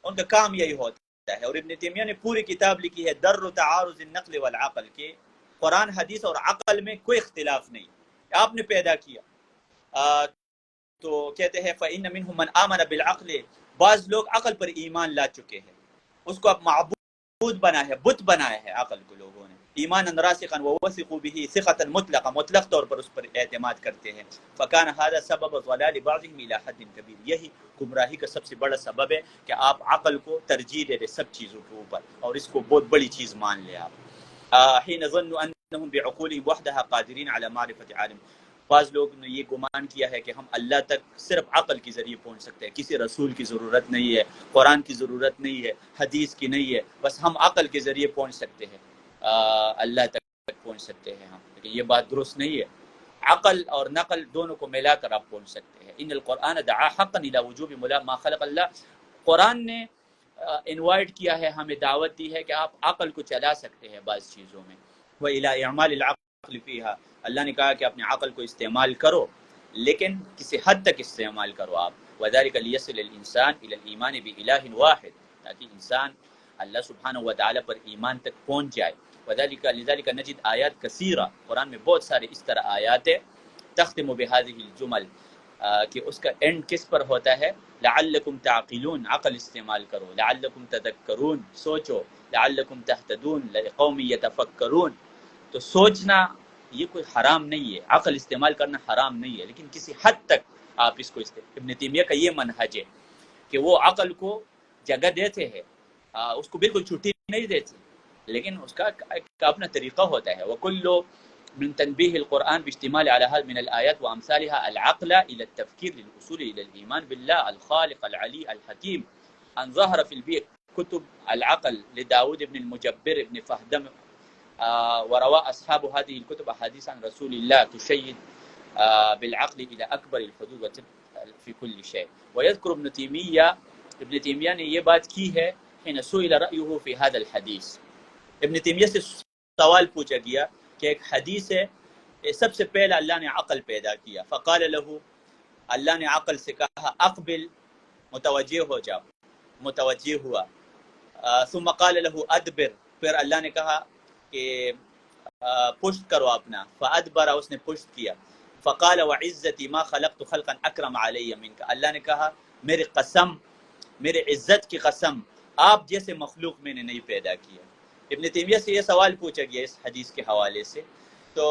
ان کا کام یہی ہوتا ہے. اور ابن تیمیہ نے پوری کتاب لکھی ہے در تعارض النقل والعقل، کہ قرآن حدیث اور عقل میں کوئی اختلاف نہیں، آپ نے پیدا کیا. تو کہتے ہیں فإن منهم من آمن بالعقل، بعض لوگ عقل پر ایمان لا چکے ہیں، اس کو اب معبود بنا ہے، بت بنایا ہے عقل کو لوگوں نے. ایمانا راسخا ووثقوا به ثقة مطلقا، مطلق طور پر اس پر اعتماد کرتے ہیں. فكان هذا سبب ضلال بعضهم الى حد كبير. یہی گمراہی کا سب سے بڑا سبب ہے کہ آپ عقل کو ترجیح دے دیں سب چیزوں کے اوپر، اور اس کو بہت بڑی چیز مان لیں آپ. حين ظنوا انهم بعقولهم وحدها قادرين على معرفة عالم. بعض لوگ نے یہ گمان کیا ہے کہ ہم اللہ تک صرف عقل کے ذریعے پہنچ سکتے ہیں، کسی رسول کی ضرورت نہیں ہے، قرآن کی ضرورت نہیں ہے، حدیث کی نہیں ہے، بس ہم عقل کے ذریعے پہنچ سکتے ہیں، اللہ تک پہنچ سکتے ہیں ہم. لیکن یہ بات درست نہیں ہے. عقل اور نقل دونوں کو ملا کر آپ پہنچ سکتے ہیں. ان القرآن دعا حقا الى وجوب ما خلق اللہ. قرآن نے انوائٹ کیا ہے، ہمیں دعوت دی ہے کہ آپ عقل کو چلا سکتے ہیں بعض چیزوں میں. وَإِلَىٰ إِعْمَالِ الْعَقْلِ فِيهَا، اللہ نے کہا کہ اپنے عقل کو استعمال کرو، لیکن کسی حد تک استعمال کرو آپ. وَذَلِكَ لِيَصِلَ الْإِنسَانِ إِلَى الْإِيمَانِ بِإِلَٰهٍ وَاحِدٍ، تاکہ انسان اللہ سبحانہ وتعالی پر ایمان تک پہنچ جائے. لذلك نجد آیات کثیرہ، قرآن میں بہت سارے اس طرح آیات ہے تختم بهذه الجمل، کہ اس کا اینڈ کس پر ہوتا ہے؟ لعلکم تعقلون، عقل استعمال کرو. لعلکم تذکرون، سوچو. لعلکم تہتدون، لقوم یتفکرون. تو سوچنا یہ کوئی حرام نہیں ہے، عقل استعمال کرنا حرام نہیں ہے، لیکن کسی حد تک آپ اس کو ابن تیمیہ کا یہ منہج ہے کہ وہ عقل کو جگہ دیتے ہیں، اس کو بالکل چھٹی نہیں دیتے، لیکن اس کا اپنا طریقہ ہوتا ہے. وَكُلُّ من تنبيه القرآن باشتمال على هذا من الآيات وأمثالها العقل إلى التفكير للوصول إلى الإيمان بالله الخالق العلي الحكيم. أن ظهر في البيئة كتب العقل لداود بن المجبر بن فهدم، وروى أصحاب هذه الكتب أحاديث عن رسول الله تشيد بالعقل إلى أكبر الحدود في كل شيء. ويذكر ابن تیمیہ نے یہ بات کی ہے حين سئل رأيه في هذا الحديث. ابن تیمیہ سے سوال پوچھا گیا کہ ایک حدیث ہے، سب سے پہلا اللہ نے عقل پیدا کیا. فقال له، اللہ نے عقل سے کہا اقبل، متوجہ ہو جاؤ، متوجہ ہوا. ثم قال له ادبر، پھر اللہ نے کہا کہ پشت کرو اپنا. فادبر، اس نے پشت کیا. فقال وعزتی ما خلقت خلقا اکرم علی منک، اللہ نے کہا میری قسم، میرے عزت کی قسم، آپ جیسے مخلوق میں نے نہیں پیدا کیا. ابن تیمیہ سے یہ سوال پوچھا گیا اس حدیث کے حوالے سے. تو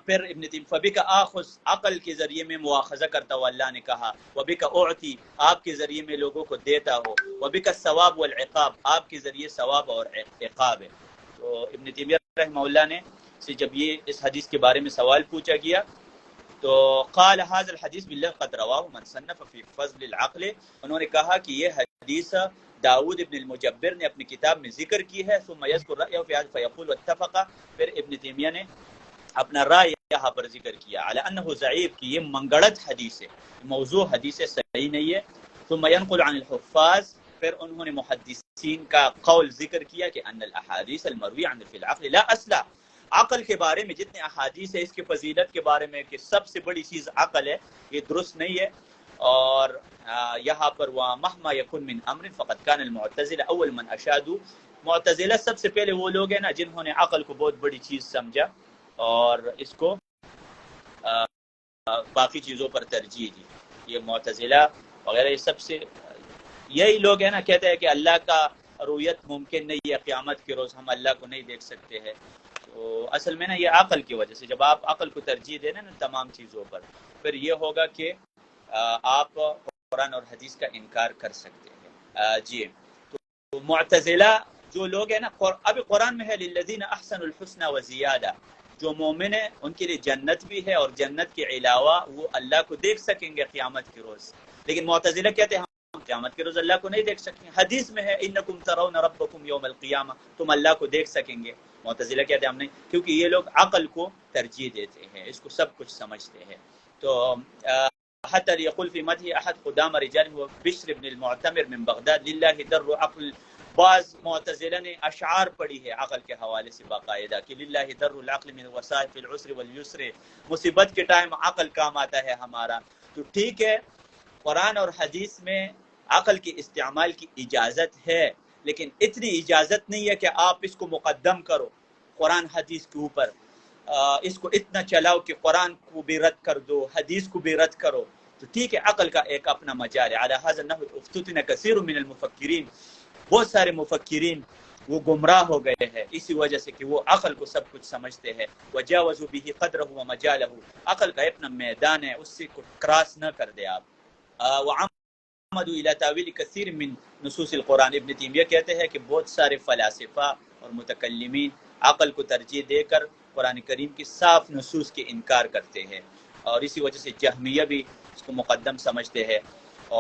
پھر ابن تیمیہ فبک آخذ، عقل کے ذریعے میں مواخذہ کرتا ہوں، اللہ نے کہا. وبک اعطی، آپ کے ذریعے میں لوگوں کو دیتا ہو. وبک الثواب والعقاب، آپ کے ذریعے ثواب اور عقاب ہے. تو ابن تیمیہ رحمہ اللہ نے سے جب یہ اس حدیث کے بارے میں سوال پوچھا گیا تو قال هذا الحديث بالله قد رواه من صنف في فضل العقل، انہوں نے کہا کہ یہ حدیث داؤد ابن المجبر نے اپنی کتاب میں ذکر کی ہے. ثم يذكر رأيه في هذا فيقول واتفق، پھر ابن تیمیہ نے اپنا رائے یہاں پر ذکر کیا على انه ضعیف، کہ یہ منگڑت حدیث ہے، موضوع حدیث ہے، صحیح نہیں ہے. ثم ينقل عن الحفاظ، پھر انہوں نے محدثین کا قول ذکر کیا کہ ان الاحاديث المروی عن في العقل لا اصل، عقل کے بارے میں جتنے احادیث ہے اس کی فضیلت کے بارے میں کہ سب سے بڑی چیز عقل ہے، یہ درست نہیں ہے. اور یہاں پر وَمَهْمَا يَكُنْ مِنْ أَمْرٍ فَقَدْ كَانَ الْمُعْتَزِلَةُ أَوَّلَ مَنْ أَشَادُوا، معتزلہ سب سے پہلے وہ لوگ ہیں نا جنہوں نے عقل کو بہت بڑی چیز سمجھا اور اس کو باقی چیزوں پر ترجیح دی. یہ معتزلہ وغیرہ یہ سب سے یہی لوگ ہیں نا، کہتے ہیں کہ اللہ کا رؤیت ممکن نہیں ہے، قیامت کے روز ہم اللہ کو نہیں دیکھ سکتے ہیں. تو اصل میں نا یہ عقل کی وجہ سے، جب آپ عقل کو ترجیح دیں نا تمام چیزوں پر، پھر یہ ہوگا کہ آپ قرآن اور حدیث کا انکار کر سکتے ہیں. جی تو معتزلہ جو لوگ ہیں نا، ابھی قرآن میں ہے للذین احسنوا الحسنى وزیادہ، جو مومن ہیں ان کے لیے جنت بھی ہے اور جنت کے علاوہ وہ اللہ کو دیکھ سکیں گے قیامت کے روز. لیکن معتزلہ کہتے ہیں ہم قیامت کے روز اللہ کو نہیں دیکھ سکیں. حدیث میں ہے انکم ترون ربکم یوم القیامہ، تم اللہ کو دیکھ سکیں گے. معتزلہ کہتے ہیں ہم نہیں، کیونکہ یہ لوگ عقل کو ترجیح دیتے ہیں، اس کو سب کچھ سمجھتے ہیں. تو حتی یقول فی مدح احد قدام رجال هو بشر بن المعتمر من بغداد للہ در عقل. بعض معتزلہ نے اشعار پڑھی ہے عقل کے حوالے سے باقاعدہ کہ للہ در العقل من وسائف العسر والیسر، مصیبت کے ٹائم عقل کام آتا ہے ہمارا. تو ٹھیک ہے، قرآن اور حدیث میں عقل کے استعمال کی اجازت ہے، لیکن اتنی اجازت نہیں ہے کہ آپ اس کو مقدم کرو قرآن حدیث کے اوپر، اس کو اتنا چلاؤ کہ قرآن کو بھی رد کر دو، حدیث کو بھی رد کرو. تو ٹھیک ہے، عقل کا ایک اپنا مجال ہے. علی هذا النحو افتتن کثیر من المفکرین، بہت سارے مفکرین وہ گمراہ ہو گئے ہیں اسی وجہ سے کہ وہ عقل کو سب کچھ سمجھتے ہیں. وجاوزوا به قدره ومجاله، عقل کا اپنا میدان ہے، اس سے کراس نہ کر دے آپ. وعمدوا الى تاویل کثیر من نصوص القرآن، ابن تیمیہ کہتے ہیں کہ بہت سارے فلاسفہ اور متکلمین عقل کو ترجیح دے کر قرآن کریم کی صاف نصوص کے انکار کرتے ہیں، اور اسی وجہ سے جہمیہ بھی اس کو مقدم سمجھتے ہیں،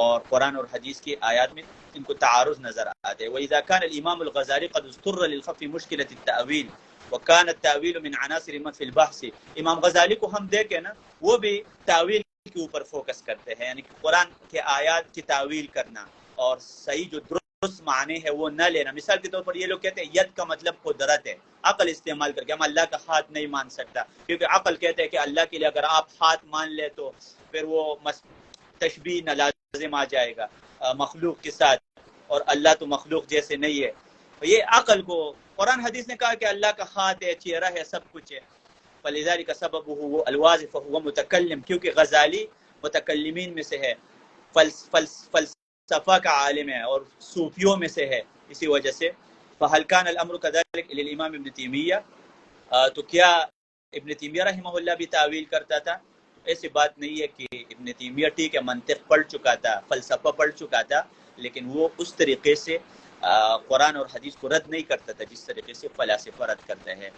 اور قرآن اور حدیث کی آیات میں ان کو تعارض نظر آتے ہیں. وَإِذَا كَانَ الْإِمَامُ الْغَزَالِي قَدْ اضْطُرَّ لِلْخَفِّ مُشْكِلَةِ التَّأْوِيلِ وَكَانَ التَّأْوِيلُ مِنْ عَنَاصِرِ مَنْ فِي الْبَحْثِ. امام غزالی کو ہم دیکھیں نا، وہ بھی تعویل کے اوپر فوکس کرتے ہیں، یعنی کہ قرآن کے آیات کی تعویل کرنا اور صحیح جو درست معنی ہے وہ نہ لینا. مثال کے طور پر یہ لوگ کہتے ہیں ید کا مطلب قدرت ہے، عقل استعمال کر کے ہم اللہ کا ہاتھ نہیں مان سکتا، کیونکہ عقل کہتے ہیں کہ اللہ کے لیے اگر آپ ہاتھ مان لے تو پھر وہ تشبیہ نہ لازم آ جائے گا مخلوق کے ساتھ، اور اللہ تو مخلوق جیسے نہیں ہے. یہ عقل کو قرآن حدیث نے کہا کہ اللہ کا ہاتھ ہے، چہرہ ہے، سب کچھ ہے. فلذلك سببه هو الواضح فهو متکلم، کیونکہ غزالی متکلمین میں سے ہے، فلسفہ کا عالم ہے اور صوفیوں میں سے ہے، اسی وجہ سے. فهل كان الامر كذلك للامام ابن تیمیہ، تو کیا ابن تیمیہ رحمہ اللہ بھی تعویل کرتا تھا؟ ایسی بات نہیں ہے کہ ابن تیمیہ ٹھیک ہے منطق پڑھ چکا تھا، فلسفہ پڑھ چکا تھا، لیکن وہ اس طریقے سے قرآن اور حدیث کو رد نہیں کرتا تھا جس طریقے سے فلاسفہ رد کرتے ہیں.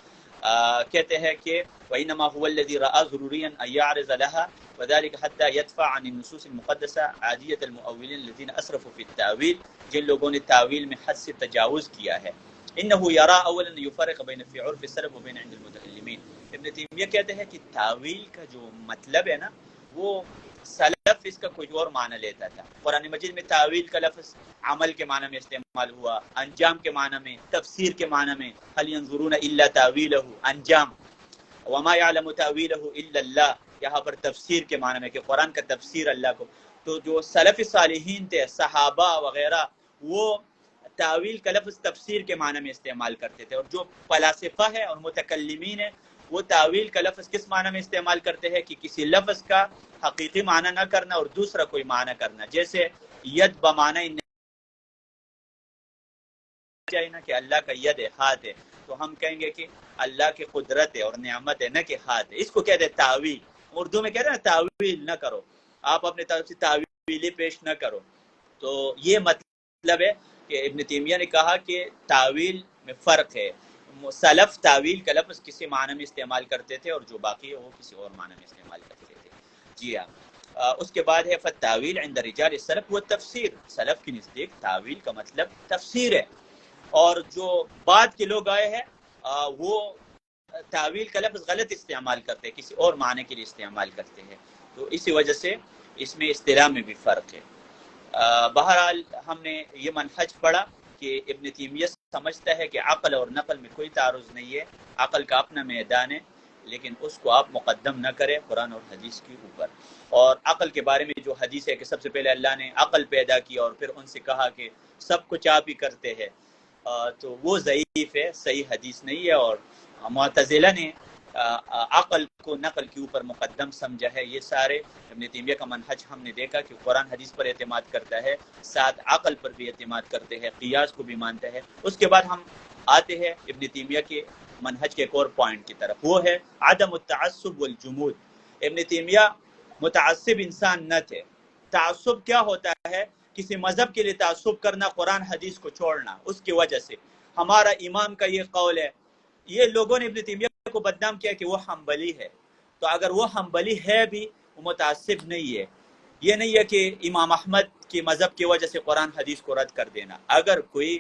کہتے ہیں کہ وَإِنَّمَا هُوَ الَّذِي رَأَى ضُرُورِيًا أَن يَعْرِضَ لَهَا وَذَلِكَ حَتَّى يَدْفَعَ عَنِ النُّصُوصِ الْمُقَدَّسَةِ عَادِيَّةَ الْمُؤَوِّلِينَ الَّذِينَ أَسْرَفُوا فِي التَّأْوِيلِ، جن لوگوں نے تعویل میں حد سے تجاوز کیا ہے. إِنَّهُ يَرَى أَوَّلًا يُفَرِّقُ بَيْنَ فِي عُرْفِ السَّلَفِ وَبَيْنَ عِنْدِ الْمُتَكَلِّمِينَ. ابن تیمیہ کہتے ہیں کہ تعویل کا جو مطلب ہے نا، وہ سلف اس کا کوئی اور معنی لیتا تھا. قرآن مجید میں تعویل کا لفظ عمل کے معنی میں استعمال ہوا، انجام کے معنی میں، تفسیر کے معنی میں. هل ينظرون الا تاویلہ، انجام. وما يعلم تاویلہ الا اللہ، یہاں پر تفسیر کے معنی میں کہ قرآن کا تفسیر اللہ کو. تو جو سلف صالحین تھے، صحابہ وغیرہ، وہ تعویل کا لفظ تفسیر کے معنی میں استعمال کرتے تھے، اور جو فلاسفہ ہے اور متکلمین ہیں وہ تعویل کا لفظ کس معنی میں استعمال کرتے ہیں کہ کسی لفظ کا حقیقی معنی نہ کرنا اور دوسرا کوئی معنی کرنا. جیسے ید بمعنی چاہیے نا کہ اللہ کا ید ہے، ہاتھ ہے، تو ہم کہیں گے کہ اللہ کی قدرت ہے اور نعمت ہے، نہ کہ ہاتھ ہے. اس کو کہتے ہیں تعویل. اردو میں کہتے ہیں نا تعویل نہ کرو، آپ اپنے طرف سے تعویل پیش نہ کرو. تو یہ مطلب ہے کہ ابن تیمیہ نے کہا کہ تعویل میں فرق ہے. سلف تعویل کا لفظ کسی معنی میں استعمال کرتے تھے اور جو باقی ہے وہ کسی اور معنی میں استعمال کرتے تھے. جی ہاں. اس کے بعد ہے فالتاویل عند رجال السلف والتفسیر. سلف کے نزدیک تعویل کا مطلب تفسیر ہے، اور جو بعد کے لوگ آئے ہیں وہ تعویل کا لفظ غلط استعمال کرتے ہیں، کسی اور معنی کے لیے استعمال کرتے ہیں. تو اسی وجہ سے اس میں اصطلاح میں بھی فرق ہے. بہرحال ہم نے یہ منہج پڑھا کہ ابن تیمیہ سمجھتا ہے کہ عقل اور نقل میں کوئی تعارض نہیں ہے، عقل کا اپنا میدان ہے، لیکن اس کو آپ مقدم نہ کریں قرآن اور حدیث کے اوپر. اور عقل کے بارے میں جو حدیث ہے کہ سب سے پہلے اللہ نے عقل پیدا کی اور پھر ان سے کہا کہ سب کچھ آپ ہی کرتے ہیں، تو وہ ضعیف ہے، صحیح حدیث نہیں ہے. اور معتزلہ نے عقل کو نقل کے اوپر مقدم سمجھا ہے. یہ سارے ابن تیمیہ کا منہج ہم نے دیکھا کہ قرآن حدیث پر اعتماد کرتا ہے، ساتھ عقل پر بھی اعتماد کرتے ہیں، قیاس کو بھی مانتا ہے. اس کے بعد ہم آتے ہیں ابن تیمیہ کے منہج کے ایک اور پوائنٹ کی طرف، وہ ہے عدم التعصب والجمود. ابن تیمیہ متعصب انسان نہ تھے. تعصب کیا ہوتا ہے؟ کسی مذہب کے لیے تعصب کرنا، قرآن حدیث کو چھوڑنا. اس کی وجہ سے ہمارا امام کا یہ قول ہے. یہ لوگوں نے ابن تیمیہ کو بدنام کیا کہ وہ حنبلی ہے، تو اگر وہ حنبلی ہے بھی وہ متعصب نہیں ہے. یہ نہیں ہے کہ امام احمد کی مذہب کی وجہ سے قرآن حدیث کو رد کر دینا. اگر کوئی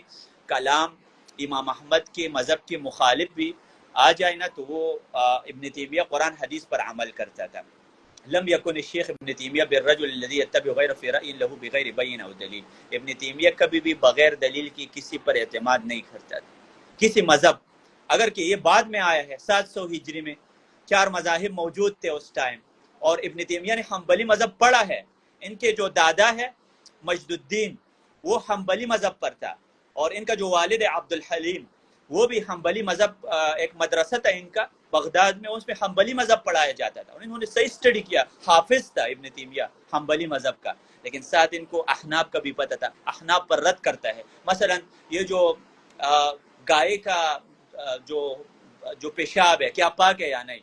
کلام امام احمد کے مذہب کے مخالف بھی آ جائے نا تو وہ ابن تیمیہ قرآن حدیث پر عمل کرتا تھا. لم يكن الشيخ ابن تیمیہ بالرجل الذي يتبع غير في رأي له بغير بين او دلیل. ابن تیمیہ کبھی بھی بغیر دلیل کی کسی پر اعتماد نہیں کرتا تھا، کسی مذہب. اگر کہ یہ بعد میں آیا ہے 700 ہجری میں، 4 مذاہب موجود تھے اس ٹائم، اور ابن تیمیہ نے حنبلی مذہب پڑھا ہے. ان کے جو دادا ہے مجد الدین وہ حنبلی مذہب پر تھا، اور ان کا جو والد ہے عبد الحلیم وہ بھی حنبلی مذہب، ایک مدرسہ تھا ان کا بغداد میں، اس میں حنبلی مذہب پڑھایا جاتا تھا، اور انہوں نے صحیح اسٹڈی کیا. حافظ تھا ابن تیمیہ حنبلی مذہب کا، لیکن ساتھ ان کو احناف کا بھی پتہ تھا. احناف پر رد کرتا ہے. مثلا یہ جو گائے کا جو پیشاب ہے کیا پاک ہے یا نہیں؟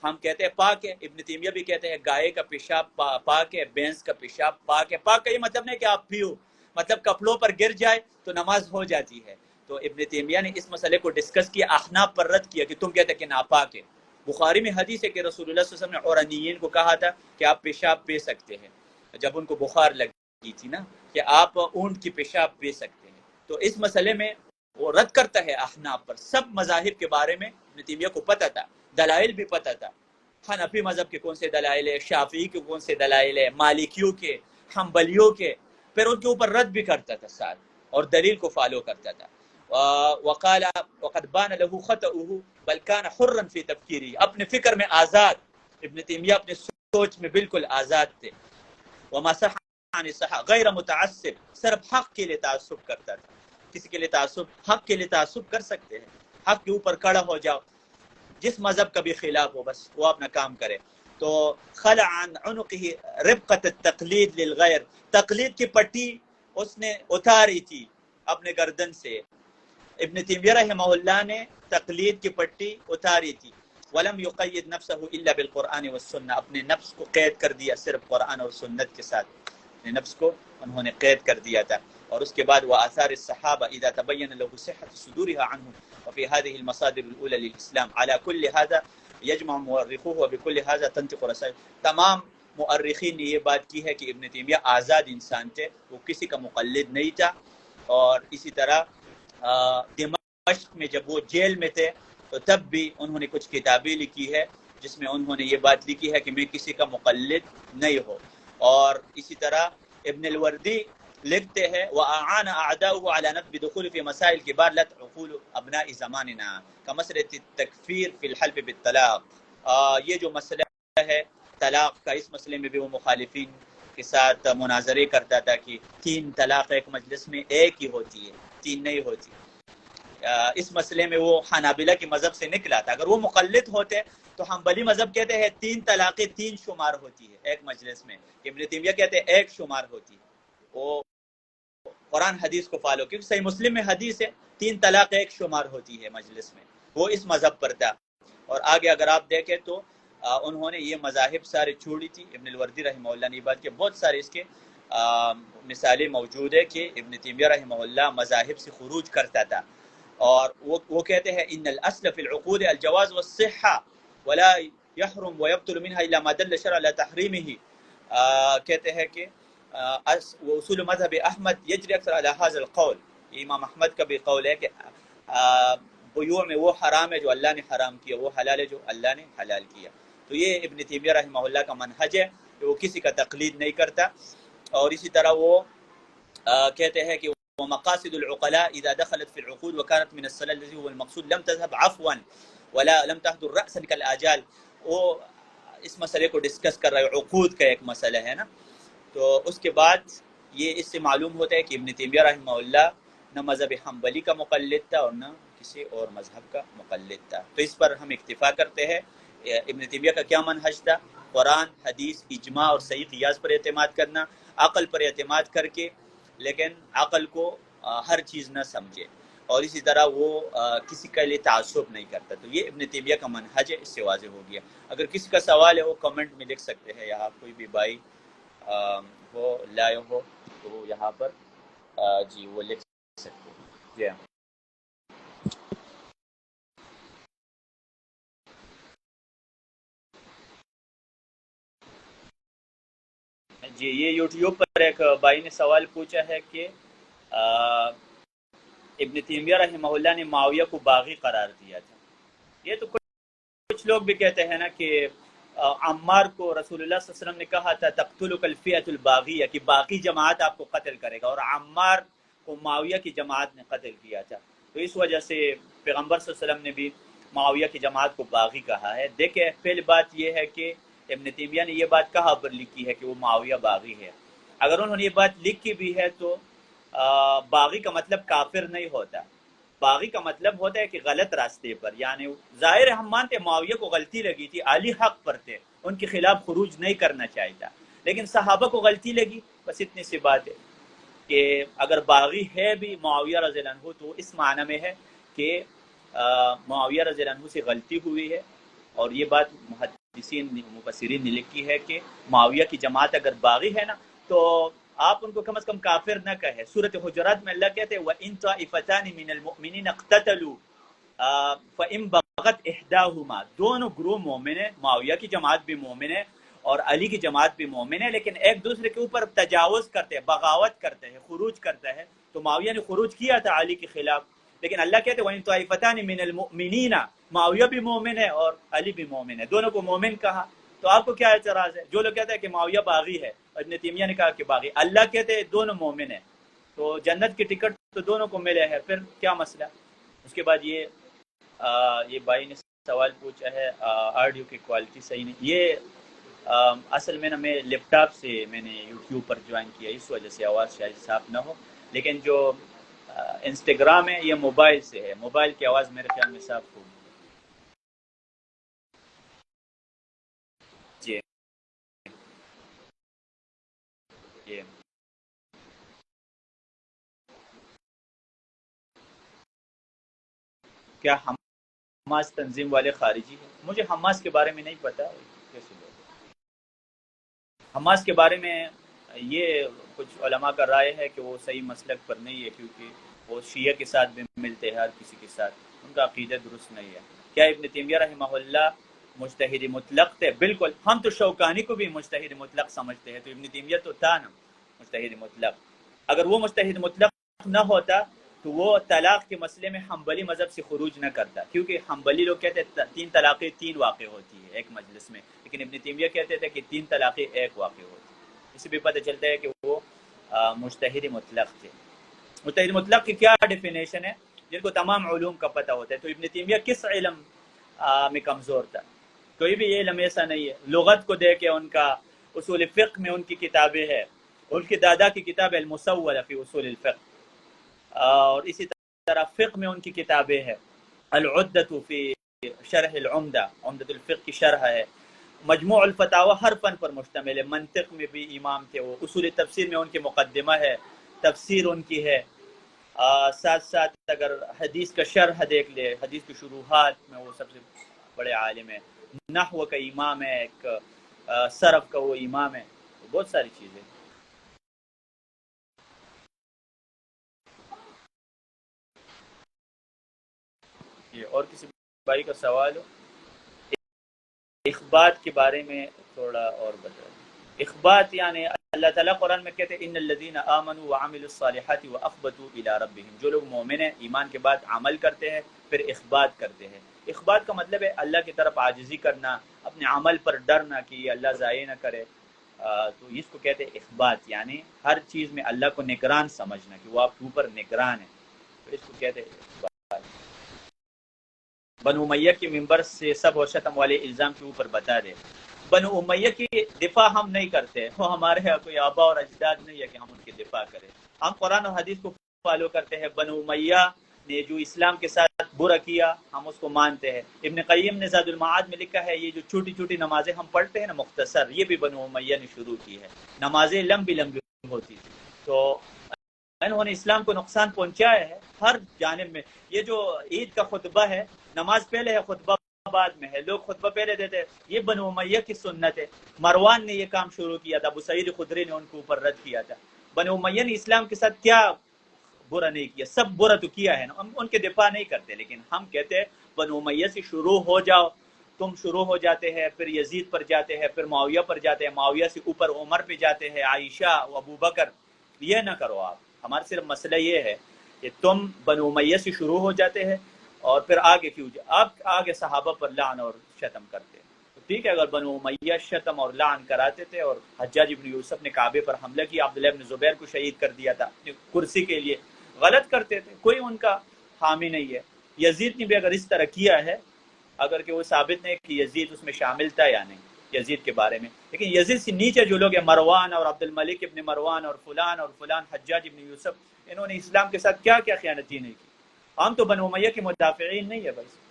ہم کہتے ہیں پاک ہے. ابن تیمیہ بھی کہتے ہیں گائے کا پیشاب پاک ہے، بھینس کا پیشاب پاک ہے. پاک کا یہ مطلب نہیں کہ آپ پیو، مطلب کپڑوں پر گر جائے تو نماز ہو جاتی ہے. تو ابن تیمیہ نے اس مسئلے کو ڈسکس کیا، احناف پر رد کیا کہ تم کہتے کہ ناپاک ہے. بخاری میں حدیث ہے کہ رسول اللہ صلی اللہ علیہ وسلم نے عرنیین کو کہا تھا کہ آپ پیشاب پی سکتے ہیں، جب ان کو بخار لگی تھی نا، کہ آپ اونٹ کی پیشاب پی سکتے ہیں. تو اس مسئلے میں وہ رد کرتا ہے احناف پر. سب مذاہب کے بارے میں ابن تیمیہ کو پتہ تھا، دلائل بھی پتہ تھا. حنفی مذہب کے کون سے دلائل ہے، شافعی کے کون سے دلائل ہے، مالکیوں کے، حنبلیوں کے، پھر ان کے اوپر رد بھی کرتا تھا ساتھ، اور دلیل کو فالو کرتا تھا. وقال وقد بان له خطأه بل كان حرا في تفكيره. اپنے فکر میں آزاد، ابن تیمیہ اپنے سوچ میں بالکل آزاد تھے. وما صح عن الصحة غیر متعصب، صرف حق کے لیے تعصب کرتا تھا. کسی کے لیے تعصب، حق کے لیے تعصب کر سکتے ہیں، حق کے اوپر کھڑا ہو جاؤ، جس مذہب کا بھی خلاف ہو بس وہ اپنا کام کرے. تو خلع عن عنقه ربقة التقلید للغیر، تقلید کی پٹی اس نے اتاری تھی اپنے گردن سے. ابن تیمیہ رحمہ اللہ نے تقلید کی پٹی اتاری تھی. ولم يقید نفسه الا بالقرآن والسنہ، اپنے نفس کو قید کر دیا صرف قرآن اور سنت کے ساتھ، اپنے نفس کو انہوں نے قید کر دیا تھا. اور اس کے بعد وآثار الصحابہ اذا تبین له صحة صدورها عنهم وفي هذه المصادر الاولى للاسلام على كل هذا يجمع مؤرخوه وبكل هذا تنطق رسائل. تمام مؤرخین نے یہ بات کی ہے کہ ابن تیمیہ آزاد انسان تھے، وہ کسی کا مقلد نہیں تھا. اور اسی طرح دمشق میں جب وہ جیل میں تھے تو تب بھی انہوں نے کچھ کتابیں لکھی ہے جس میں انہوں نے یہ بات لکھی ہے کہ میں کسی کا مقلد نہیں ہوں. اور اسی طرح ابن الوردی لکھتے ہیں وَأَعَانَ أَعْدَاؤُهُ عَلَى نَقْبِ دُخُولِ فِي مَسَائِلِ الْكِبَارِ لَتْ عُقُولُ أَبْنَاءِ زَمَانِنَا كَمَسْأَلَةِ التَّكْفِيرِ فِي الْحَلْفِ بِالطَّلَاقِ. یہ جو مسئلہ ہے طلاق کا، اس مسئلے میں بھی وہ مخالفین کے ساتھ مناظرے کرتا تھا کہ 3 طلاق ایک مجلس میں ایک ہی ہوتی ہے، 3 نہیں ہوتی. اس مسئلے میں وہ حنابلہ کی مذہب سے نکلا تھا. اگر وہ مقلد ہوتے تو حنبلی مذہب کہتے ہیں 3 طلاقیں 3 شمار ہوتی ہے ایک مجلس میں، ابن تیمیہ کہتے ہیں 1 شمار ہوتی ہے. وہ قرآن حدیث کو فالو، کیونکہ صحیح مسلم میں حدیث ہے 3 طلاق 1 شمار ہوتی ہے مجلس میں. وہ اس مذہب پر تھا. اور آگے اگر آپ دیکھیں تو انہوں نے یہ مذاہب سارے چھوڑی تھی. ابن الوردی رحمہ اللہ نے یہ بات کہ بہت سارے اس کے مثالیں موجود ہے کہ ابن تیمیہ رحمہ اللہ مذاہب سے خروج کرتا تھا. اور وہ کہتے ہیں ان الاصل فی العقود الجواز والصحہ ولا يحرم ويبطل منها الا ما دل الشرع على تحریمه. کہتے ہیں کہ اصول مذہب احمد یجری اکثر علی هذا القول. امام احمد کا بھی قول ہے کہ بیوع میں وہ حرام ہے جو اللہ نے حرام کیا، وہ حلال ہے جو اللہ نے حلال کیا. تو یہ ابن تیمیہ رحمہ اللہ کا منہج ہے کہ وہ کسی کا تقلید نہیں کرتا. اور اسی طرح وہ کہتے ہیں کہ ومقاصد العقلاء اذا دخلت في العقود وكانت من الصلاة الذي هو المقصود لم تذهب عفوا ولا لم تحضر رأسا كالآجال. وہ اس مسئلے کو ڈسکس کر رہا ہے، عقود کا ایک مسئلہ ہے نا. تو اس کے بعد یہ اس سے معلوم ہوتا ہے کہ ابن تیمیہ رحمہ اللہ نہ مذہب حنبلی کا مقلد تھا اور نہ کسی اور مذہب کا مقلد تھا. تو اس پر ہم اکتفا کرتے ہیں. ابن تیمیہ کا کیا منہج تھا؟ قرآن، حدیث، اجماع اور صحیح قیاس پر اعتماد کرنا، عقل پر اعتماد کر کے، لیکن عقل کو ہر چیز نہ سمجھے، اور اسی طرح وہ کسی کے لیے تعصب نہیں کرتا. تو یہ ابن تیمیہ کا منہج ہے. اس سے واضح ہو گیا. اگر کسی کا سوال ہے وہ کمنٹ میں لکھ سکتے ہیں. یہاں کوئی بھی بھائی وہ لائے ہو تو وہ یہاں پر جی وہ لکھ سکتے ہیں. جی جی یہ یوٹیوب پر ایک بھائی نے سوال پوچھا ہے کہ ابن تیمیہ رحمہ اللہ نے معاویہ کو باغی قرار دیا تھا. یہ تو کچھ لوگ بھی کہتے ہیں نا کہ عمار کو رسول اللہ صلی اللہ علیہ وسلم نے کہا تھا تقتلک الفئۃ الباغیہ، کہ باقی جماعت آپ کو قتل کرے گا، اور عمار کو معاویہ کی جماعت نے قتل کیا تھا. تو اس وجہ سے پیغمبر صلی اللہ علیہ وسلم نے بھی معاویہ کی جماعت کو باغی کہا ہے. دیکھیں پہلی بات یہ ہے کہ ابن تیمیہ نے یہ بات کہاں پر لکھی ہے کہ وہ معاویہ باغی ہے. اگر انہوں نے یہ بات لکھی بھی ہے تو باغی کا مطلب کافر نہیں ہوتا. باغی کا مطلب ہوتا ہے کہ غلط راستے پر، یعنی ظاہر ہم مانتے معاویہ کو غلطی لگی تھی، علی حق پر تھے، ان کے خلاف خروج نہیں کرنا چاہیے تھا، لیکن صحابہ کو غلطی لگی. بس اتنی سی بات ہے کہ اگر باغی ہے بھی معاویہ رضی اللہ عنہ تو اس معنی میں ہے کہ معاویہ رضی اللہ عنہ سے غلطی ہوئی ہے. اور یہ بات محدثین مفسرین نے لکھی ہے کہ معاویہ کی جماعت اگر باغی ہے نا تو آپ ان کو کم از کم کافر نہ کہے. سورۃ حجرات میں اللہ کہتے ہیں وَإِن طَائِفَتَانِ مِنَ الْمُؤْمِنِينَ اقْتَتَلُوا فَإِن بَغَتْ إِحْدَاهُمَا. دونوں گروہ مومن ہیں، معاویہ کی جماعت بھی مومن ہے اور علی کی جماعت بھی مومن ہے، لیکن ایک دوسرے کے اوپر تجاوز کرتے ہیں، بغاوت کرتے ہیں، خروج کرتا ہے. تو معاویہ نے خروج کیا تھا علی کے خلاف، لیکن اللہ کہتے ہیں وَإِن طَائِفَتَانِ مِنَ الْمُؤْمِنِينَ، معاویہ بھی مومن ہے اور علی بھی مومن ہے، دونوں کو مومن کہا. تو آپ کو کیا اعتراض ہے؟ جو لوگ کہتے ہیں کہ معاویہ باغی ہے، ابن تیمیہ نے کہا کہ باغی، اللہ کہتے ہیں دونوں مومن ہیں، تو جنت کی ٹکٹ تو دونوں کو ملے ہے، پھر کیا مسئلہ؟ اس کے بعد یہ بھائی نے سوال پوچھا ہے آڈیو کی کوالٹی صحیح نہیں. یہ اصل میں نا میں لیپ ٹاپ سے میں نے یوٹیوب پر جوائن کیا، اس وجہ سے آواز شاید صاف نہ ہو، لیکن جو انسٹاگرام ہے یہ موبائل سے ہے، موبائل کی آواز میرے خیال میں صاف ہوگی. جی جی کیا حماس تنظیم والے خارجی ہیں؟ مجھے حماس کے بارے میں نہیں پتا. کیسے بولے حماس کے بارے میں؟ یہ کچھ علماء کا رائے ہے کہ وہ صحیح مسلک پر نہیں ہے، کیونکہ وہ شیعہ کے ساتھ بھی ملتے ہیں، ہر کسی کے ساتھ، ان کا عقیدہ درست نہیں ہے. کیا ابن تیمیہ رحمہ اللہ مجتہد مطلق تھے؟ بالکل. ہم تو شوکانی کو بھی مجتہد مطلق سمجھتے ہیں، تو ابن تیمیہ تو تھا نا مجتہد مطلق. اگر وہ مجتہد مطلق نہ ہوتا تو وہ طلاق کے مسئلے میں حنبلی مذہب سے خروج نہ کرتا، کیونکہ حنبلی لوگ کہتے ہیں تین طلاقیں تین واقع ہوتی ہے ایک مجلس میں، لیکن ابن تیمیہ کہتے تھے کہ تین طلاقیں ایک واقع ہوتی ہے. اس سے بھی پتہ چلتا ہے کہ وہ مجتہد مطلق تھے. مجتہد مطلق کی کیا ڈیفینیشن ہے جن کو تمام علوم کا پتہ ہوتا ہے؟ تو ابن تیمیہ کس علم میں کمزور تھا؟ کوئی بھی علم ایسا نہیں ہے. لغت کو دیکھ کے ان کا اصول فقہ میں ان کی کتابیں ہیں، ان کے دادا کی کتاب المسولہ فی اصول الفقہ، اور اسی طرح فقہ میں ان کی کتابیں ہیں العدۃ فی شرح العمدہ، عمدۃ الفقہ کی شرح ہے. مجموع الفتاوی ہر فن پر مشتمل ہے. منطق میں بھی امام تھے وہ، اصول تفسیر میں ان کی مقدمہ ہے، تفسیر ان کی ہے. ساتھ ساتھ اگر حدیث کا شرح دیکھ لے، حدیث کی شروحات میں وہ سب سے بڑے عالم ہیں. نحو کا امام ہے، ایک صرف کا وہ امام ہے، بہت ساری چیزیں. بھائی کا سوال ہو اخبات کے بارے میں تھوڑا اور بتائیں۔ اخبات یعنی اللہ تعالیٰ قرآن میں کہتے ہیں ان الذین آمنوا وعملوا الصالحات واخبتوا الی ربہم، جو لوگ مومن ہیں ایمان کے بعد عمل کرتے ہیں پھر اخبات کرتے ہیں۔ اخبات کا مطلب ہے اللہ کی طرف عاجزی کرنا، اپنے عمل پر ڈرنا کہ یہ اللہ ضائع نہ کرے، تو اس کو کہتے ہیں اخبات، یعنی ہر چیز میں اللہ کو نگران سمجھنا کہ وہ آپ کے اوپر نگران ہے، تو اس کو کہتے ہیں اخبات۔ بنو امیہ کی ممبر سے سب و شتم والے الزام کے اوپر بتا دے۔ بنو امیہ کی دفاع ہم نہیں کرتے، وہ ہمارے کوئی آبا اور اجداد نہیں ہے کہ ہم ان کی دفاع کریں، ہم قرآن و حدیث کو فالو کرتے ہیں۔ بنو امیہ نے جو اسلام کے ساتھ برا کیا ہم اس کو مانتے ہیں۔ ابن قیم نے زاد المعاد میں لکھا ہے یہ جو چھوٹی چھوٹی نمازیں ہم پڑھتے ہیں نا مختصر، یہ بھی بنو امیہ نے شروع کی ہے، نمازیں لمبی لمبی ہوتی تھی، تو انہوں نے اسلام کو نقصان پہنچایا ہے ہر جانب میں۔ یہ جو عید کا خطبہ ہے، نماز پہلے ہے خطبہ بعد میں ہے، لوگ خطبہ پہلے دیتے ہیں، یہ بنو امیہ کی سنت ہے۔ مروان نے یہ کام شروع کیا تھا، ابو سعید خدری نے ان کے اوپر رد کیا تھا۔ بنو امیہ نے اسلام کے ساتھ کیا برا نہیں کیا، سب برا تو کیا ہے نا، ہم ان کے دفاع نہیں کرتے، لیکن ہم کہتے ہیں بنو امیہ سے شروع ہو جاؤ، تم شروع ہو جاتے ہیں، پھر یزید پر جاتے ہیں، پھر معاویہ پر جاتے ہیں، معاویہ سے اوپر عمر پہ جاتے ہیں، عائشہ و ابو بکر، یہ نہ کرو آپ۔ ہمارا صرف مسئلہ یہ ہے کہ تم بنو امیہ سے شروع ہو جاتے ہیں اور پھر آگے کیوں آپ آگے صحابہ پر لعن اور شتم کرتے ہیں، تو ٹھیک ہے اگر بنو امیہ شتم اور لعن کراتے تھے اور حجاج ابن یوسف نے کعبے پر حملہ کیا، عبداللہ ابن زبیر کو شہید کر دیا تھا اپنی کرسی کے لیے، غلط کرتے تھے، کوئی ان کا حامی نہیں ہے۔ یزید نے بھی اگر اس طرح کیا ہے، اگر کہ وہ ثابت نہیں کہ یزید اس میں شامل تھا یا نہیں یزید کے بارے میں، لیکن یزید سے نیچے جو لوگ ہیں مروان اور عبد الملک ابن مروان اور فلان حجاج ابن یوسف، انہوں نے اسلام کے ساتھ کیا کیا خیانتی نہیں کی۔ ہم تو بنو امیہ کے مدافعین نہیں ہے بس۔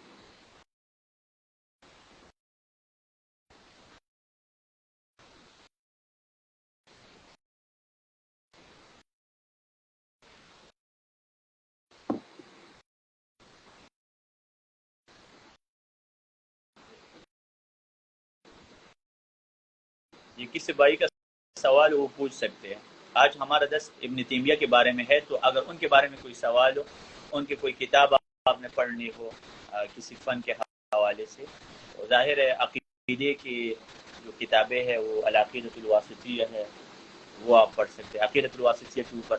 یہ کسی بھائی کا سوال وہ پوچھ سکتے ہیں۔ آج ہمارا درس ابن تیمیہ کے بارے میں ہے، تو اگر ان کے بارے میں کوئی سوال ہو، ان کی کوئی کتاب آپ نے پڑھنی ہو کسی فن کے حوالے سے، تو ظاہر ہے عقیدے کی جو کتابیں ہیں وہ العقیدۃ الواسطیہ ہے، وہ آپ پڑھ سکتے ہیں عقیدۃ الواسطیہ کے اوپر۔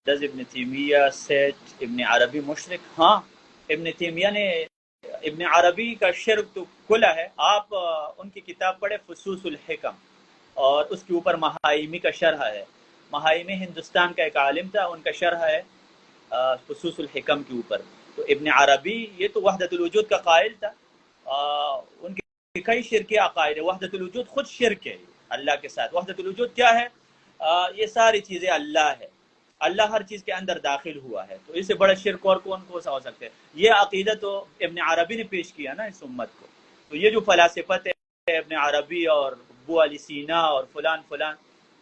ابن تیمیہ سیٹ ابن عربی مشرک، ہاں ابن تیمیہ نے، ابن عربی کا شرک تو کھلا ہے، آپ ان کی کتاب پڑھے فصوص الحکم، اور اس کے اوپر محائمی کا شرح ہے۔ محائمی ہندوستان کا ایک عالم تھا، ان کا شرح ہے فصوص الحکم کے اوپر۔ تو ابن عربی یہ تو وحدت الوجود کا قائل تھا، ان کے کئی شرکی عقائد ہے، وحدت الوجود خود شرک ہے اللہ کے ساتھ۔ وحدت الوجود کیا ہے؟ یہ ساری چیزیں اللہ ہے، اللہ ہر چیز کے اندر داخل ہوا ہے، تو اس سے بڑا شرک اور کون سا ہو سکتا ہے؟ یہ عقیدہ تو ابن عربی نے پیش کیا نا اس امت کو۔ تو یہ جو فلاسفت ہے ابن عربی اور ابو علی سینا اور فلان فلان،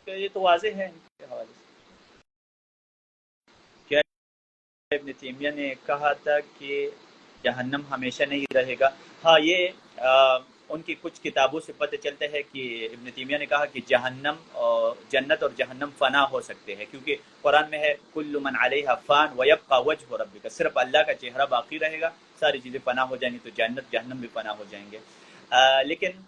تو یہ تو واضح ہے ان کے حوالے سے۔ کیا ابن تیمیہ نے کہا تھا کہ جہنم ہمیشہ نہیں رہے گا؟ ہاں، یہ ان کی کچھ کتابوں سے پتہ چلتا ہے کہ ابن تیمیہ نے کہا کہ جہنم اور جنت اور جہنم فنا ہو سکتے ہیں، کیونکہ قرآن میں ہے کل من علیہا فان ویبقى وجہ ربک، صرف اللہ کا چہرہ باقی رہے گا، ساری چیزیں فنا ہو جائیں گی، تو جنت جہنم بھی فنا ہو جائیں گے۔ لیکن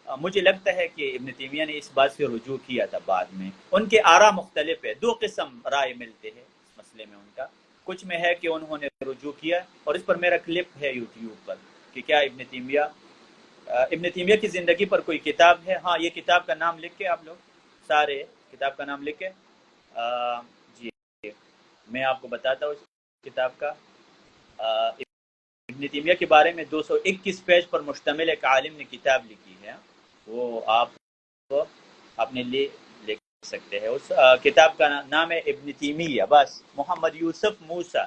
مجھے لگتا ہے کہ ابن تیمیہ نے اس بات سے رجوع کیا تھا بعد میں۔ ان کے آراء مختلف ہے، دو قسم رائے ملتے ہیں اس مسئلے میں ان کا۔ کچھ میں ہے کہ انہوں نے رجوع کیا، اور اس پر میرا کلپ ہے یوٹیوب پر کہ کیا ابن تیمیہ کی زندگی پر کوئی کتاب ہے؟ ہاں، یہ کتاب کا نام لکھ کے آپ لوگ سارے کتاب کا نام لکھ کے جی میں آپ کو بتاتا ہوں اس کتاب کا۔ ابن تیمیہ کے بارے میں 221 پیج پر مشتمل ایک عالم نے کتاب لکھی ہے، وہ آپ اپنے لیے لکھ سکتے ہیں۔ اس کتاب کا نام ہے ابن تیمیہ، بس محمد یوسف موسیٰ،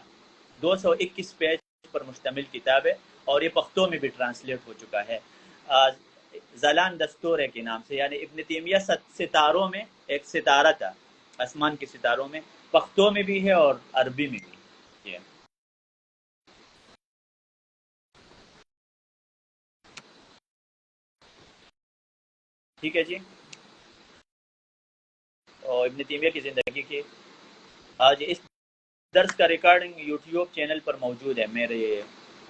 221 پیج پر مشتمل کتاب ہے، اور یہ پختوں میں بھی ٹرانسلیٹ ہو چکا ہے زلان دستورے کے نام سے، یعنی ابن تیمیہ ستاروں میں ایک ستارہ تھا، آسمان کے ستاروں میں، پختوں میں بھی ہے اور عربی میں بھی ہے۔ ٹھیک ہے جی۔ اور ابن تیمیہ کی زندگی کی. آج اس درس کا ریکارڈنگ یوٹیوب چینل پر موجود ہے میرے.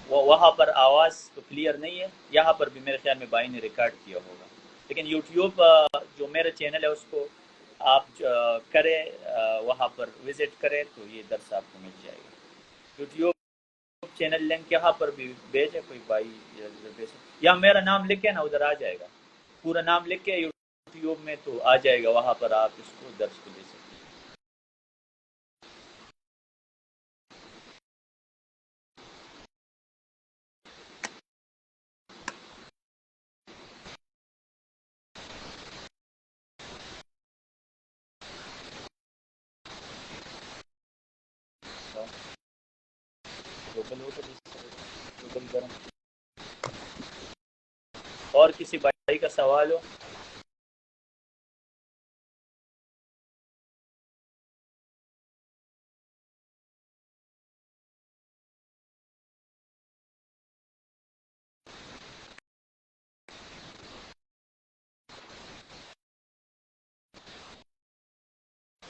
وہاں پر آواز تو کلیئر نہیں ہے، یہاں پر بھی میرے خیال میں بھائی نے ریکارڈ کیا ہوگا، لیکن یوٹیوب جو میرا چینل ہے اس کو آپ کریں، وہاں پر وزٹ کریں تو یہ درس آپ کو مل جائے گا. یوٹیوب چینل لنک یہاں پر بھی بھیجے کوئی بھائی، یا میرا نام لکھ کے نا ادھر آ جائے گا، پورا نام لکھ کے یوٹیوب میں تو آ جائے گا، وہاں پر آپ اس کو درس کو دے سکتے ہیں. اور کسی بھائی کا سوال ہو؟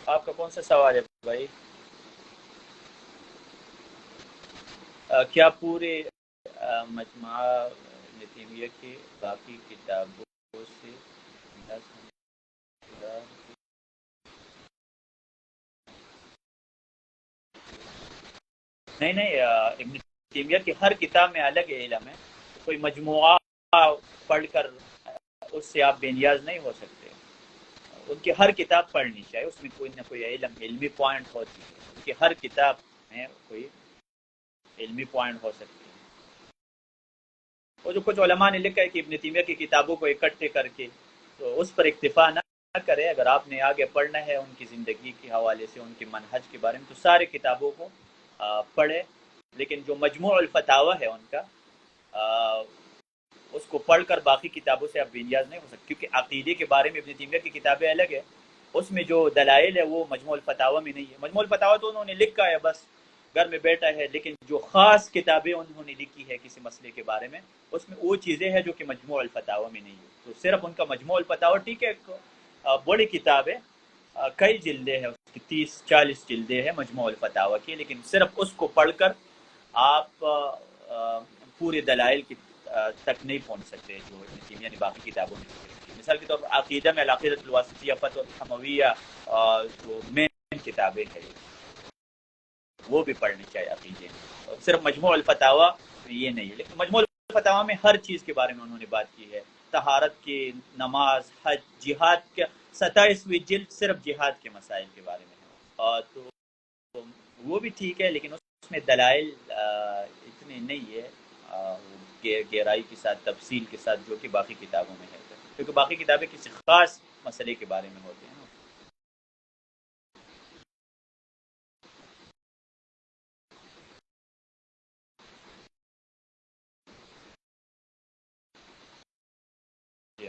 آپ کا کون سا سوال ہے بھائی؟ کیا پورے مجموعہ ابن کی باقی کتابوں سے نہیں ابن تیمیہ کی ہر کتاب میں الگ علم ہے، کوئی مجموعہ پڑھ کر اس سے آپ بے نیاز نہیں ہو سکتے. ان کی ہر کتاب پڑھنی چاہیے، اس میں کوئی نہ کوئی علمی پوائنٹ ہوتی ہے، ان کی ہر کتاب میں کوئی علمی پوائنٹ ہو سکتی ہے. وہ جو کچھ علماء نے لکھا ہے کہ ابن تیمیہ کی کتابوں کو اکٹھے کر کے، تو اس پر اکتفا نہ کرے. اگر آپ نے آگے پڑھنا ہے ان کی زندگی کے حوالے سے، ان کے منہج کے بارے میں، تو سارے کتابوں کو پڑھے. لیکن جو مجموع الفتاوی ہے ان کا، اس کو پڑھ کر باقی کتابوں سے آپ بے نیاز نہیں ہو سکتے، کیونکہ عقیدے کے بارے میں ابن تیمیہ کی کتابیں الگ ہے، اس میں جو دلائل ہے وہ مجموع الفتاوی میں نہیں ہے. مجموع الفتاوی تو انہوں نے لکھا ہے، بس گھر میں بیٹھا ہے، لیکن جو خاص کتابیں انہوں نے لکھی ہے کسی مسئلے کے بارے میں، اس میں وہ چیزیں ہیں جو کہ مجموع الفتاوی میں نہیں ہے. تو صرف ان کا مجموع الفتاوی ٹھیک ہے، ایک بڑی کتاب ہے، کئی جلدیں ہیں، اس کی 30-40 جلدیں ہیں مجموع الفتاوی کی، لیکن صرف اس کو پڑھ کر آپ پورے دلائل کی تک نہیں پہنچ سکتے جو ابن تیمیہ نے باقی کتابوں میں لکھی ہے. مثال کے طور پر عقیدہ میں العقیدۃ الواسطیہ، فتح الحمویہ، جو مین کتابیں ہیں وہ بھی پڑھنی چاہیے عقیدے میں. صرف مجموع الفتاوی یہ نہیں ہے، لیکن مجموع الفتاوی میں ہر چیز کے بارے میں انہوں نے بات کی ہے، طہارت کی، نماز، حج، جہاد کا 27ویں جلد صرف جہاد کے مسائل کے بارے میں ہے. تو وہ بھی ٹھیک ہے، لیکن اس میں دلائل اتنے نہیں ہے گہرائی کے ساتھ، تفصیل کے ساتھ، جو کہ باقی کتابوں میں ہے، کیونکہ باقی کتابیں کسی خاص مسئلے کے بارے میں ہوتے ہیں نا. جی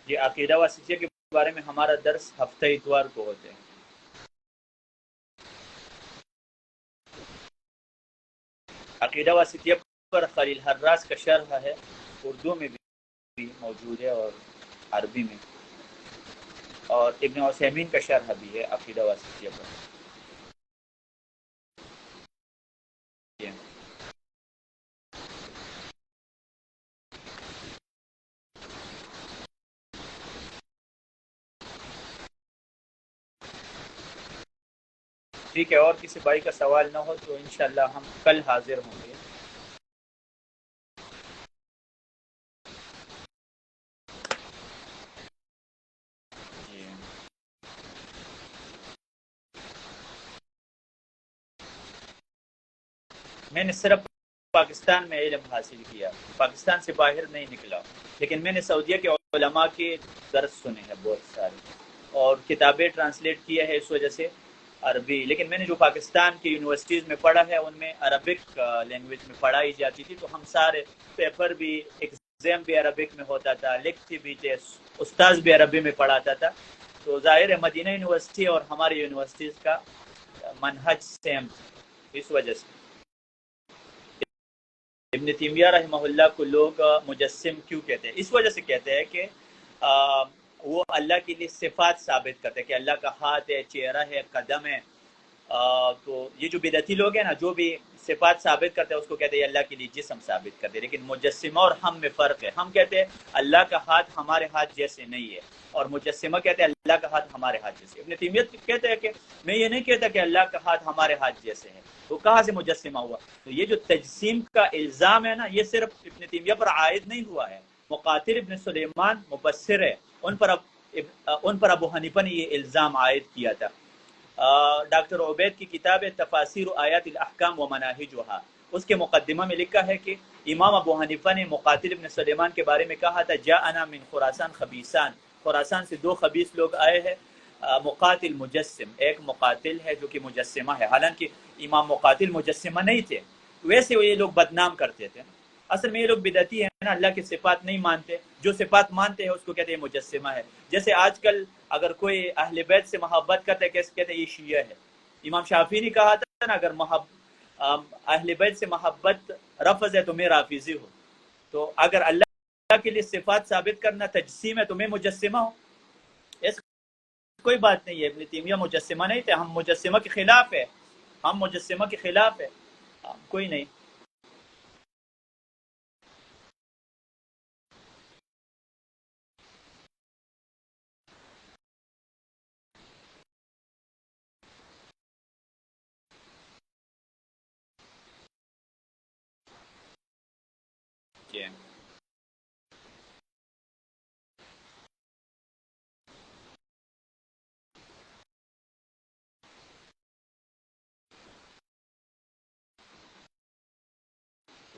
جی، عقیدہ واسطیہ کے بارے میں ہمارا درس ہفتہ اتوار کو ہوتے ہیں. عقیدہ واسطیہ پر خلیل حراس کا شرح ہے، اردو میں بھی موجود ہے اور عربی میں، اور ابن عثیمین کا شرح بھی ہے عقیدہ واسطیہ پر. جی ٹھیک ہے، اور کسی بھائی کا سوال نہ ہو تو انشاءاللہ ہم کل حاضر ہوں گے. جی میں نے صرف پاکستان میں علم حاصل کیا، پاکستان سے باہر نہیں نکلا، لیکن میں نے سعودیہ کے علماء کے درس سنے ہیں بہت سارے، اور کتابیں ٹرانسلیٹ کیا ہے اس وجہ سے عربی. لیکن میں نے جو پاکستان کی یونیورسٹیز میں پڑھا ہے ان میں عربک لینگویج میں پڑھائی جاتی تھی، تو ہم سارے پیپر بھی، ایگزام بھی عربک میں ہوتا تھا، لکھتے بھی تھے، استاذ بھی عربی میں پڑھاتا تھا. تو ظاہر ہے مدینہ یونیورسٹی اور ہماری یونیورسٹیز کا منہج سیم، اس وجہ سے. ابن تیمیہ رحمہ اللہ کو لوگ مجسم کیوں کہتے ہیں؟ اس وجہ سے کہتے ہیں کہ وہ اللہ کے لیے صفات ثابت کرتے ہیں کہ اللہ کا ہاتھ ہے، چہرہ ہے، قدم ہے۔ تو یہ جو بدعتی لوگ ہیں نا، جو بھی صفات ثابت کرتے ہیں اس کو کہتے ہیں اللہ کے لیے جسم ثابت کرتے ہیں۔ لیکن مجسمہ اور ہم میں فرق ہے۔ ہم کہتے ہیں اللہ کا ہاتھ ہمارے ہاتھ جیسے نہیں ہے، اور مجسمہ کہتے ہیں اللہ کا ہاتھ ہمارے ہاتھ جیسے۔ ابن تیمیہ کہتے ہیں کہ میں یہ نہیں کہتا کہ اللہ کا ہاتھ ہمارے ہاتھ جیسے ہے، تو کہاں سے مجسمہ ہوا؟ تو یہ جو تجسیم کا الزام ہے نا، یہ صرف ابن تیمیہ پر عائد نہیں ہوا ہے۔ مقاتل ابن سلیمان مبصر ہے، ان پر ابو حنیفہ نے یہ الزام عائد کیا تھا۔ ڈاکٹر عبید کی کتاب ہے تفاسیر آیات الاحکام و مناہجها، اس کے مقدمہ میں لکھا ہے کہ امام ابو حنیفہ نے مقاتل ابن سلیمان کے بارے میں کہا تھا جاءنا من خراسان خبیثان، خراسان سے دو خبیث لوگ آئے ہیں، مقاتل مجسم، ایک مقاتل ہے جو کہ مجسمہ ہے، حالانکہ امام مقاتل مجسمہ نہیں تھے، ویسے وہ یہ لوگ بدنام کرتے تھے۔ اصل میں یہ لوگ بدعتی ہیں نا، اللہ کی صفات نہیں مانتے، جو صفات مانتے ہیں اس کو کہتے ہیں مجسمہ ہے۔ جیسے آج کل اگر کوئی اہل بیت سے محبت کرتا ہے، کیسے کہتے ہیں یہ شیعہ ہے۔ امام شافعی نے کہا تھا نا اگر اہل بیت سے محبت رفض ہے تو میں رافضی ہوں۔ تو اگر اللہ کے لیے صفات ثابت کرنا تجسیم ہے تو میں مجسمہ ہوں، ایسا کوئی بات نہیں ہے۔ ابن تیمیہ مجسمہ نہیں تھے، ہم مجسمہ کے خلاف ہے، ہم مجسمہ کے خلاف ہے، کوئی نہیں۔ جی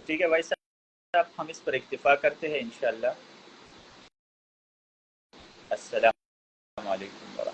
ٹھیک ہے بھائی صاحب، ہم اس پر اکتفا کرتے ہیں انشاءاللہ۔ السلام علیکم۔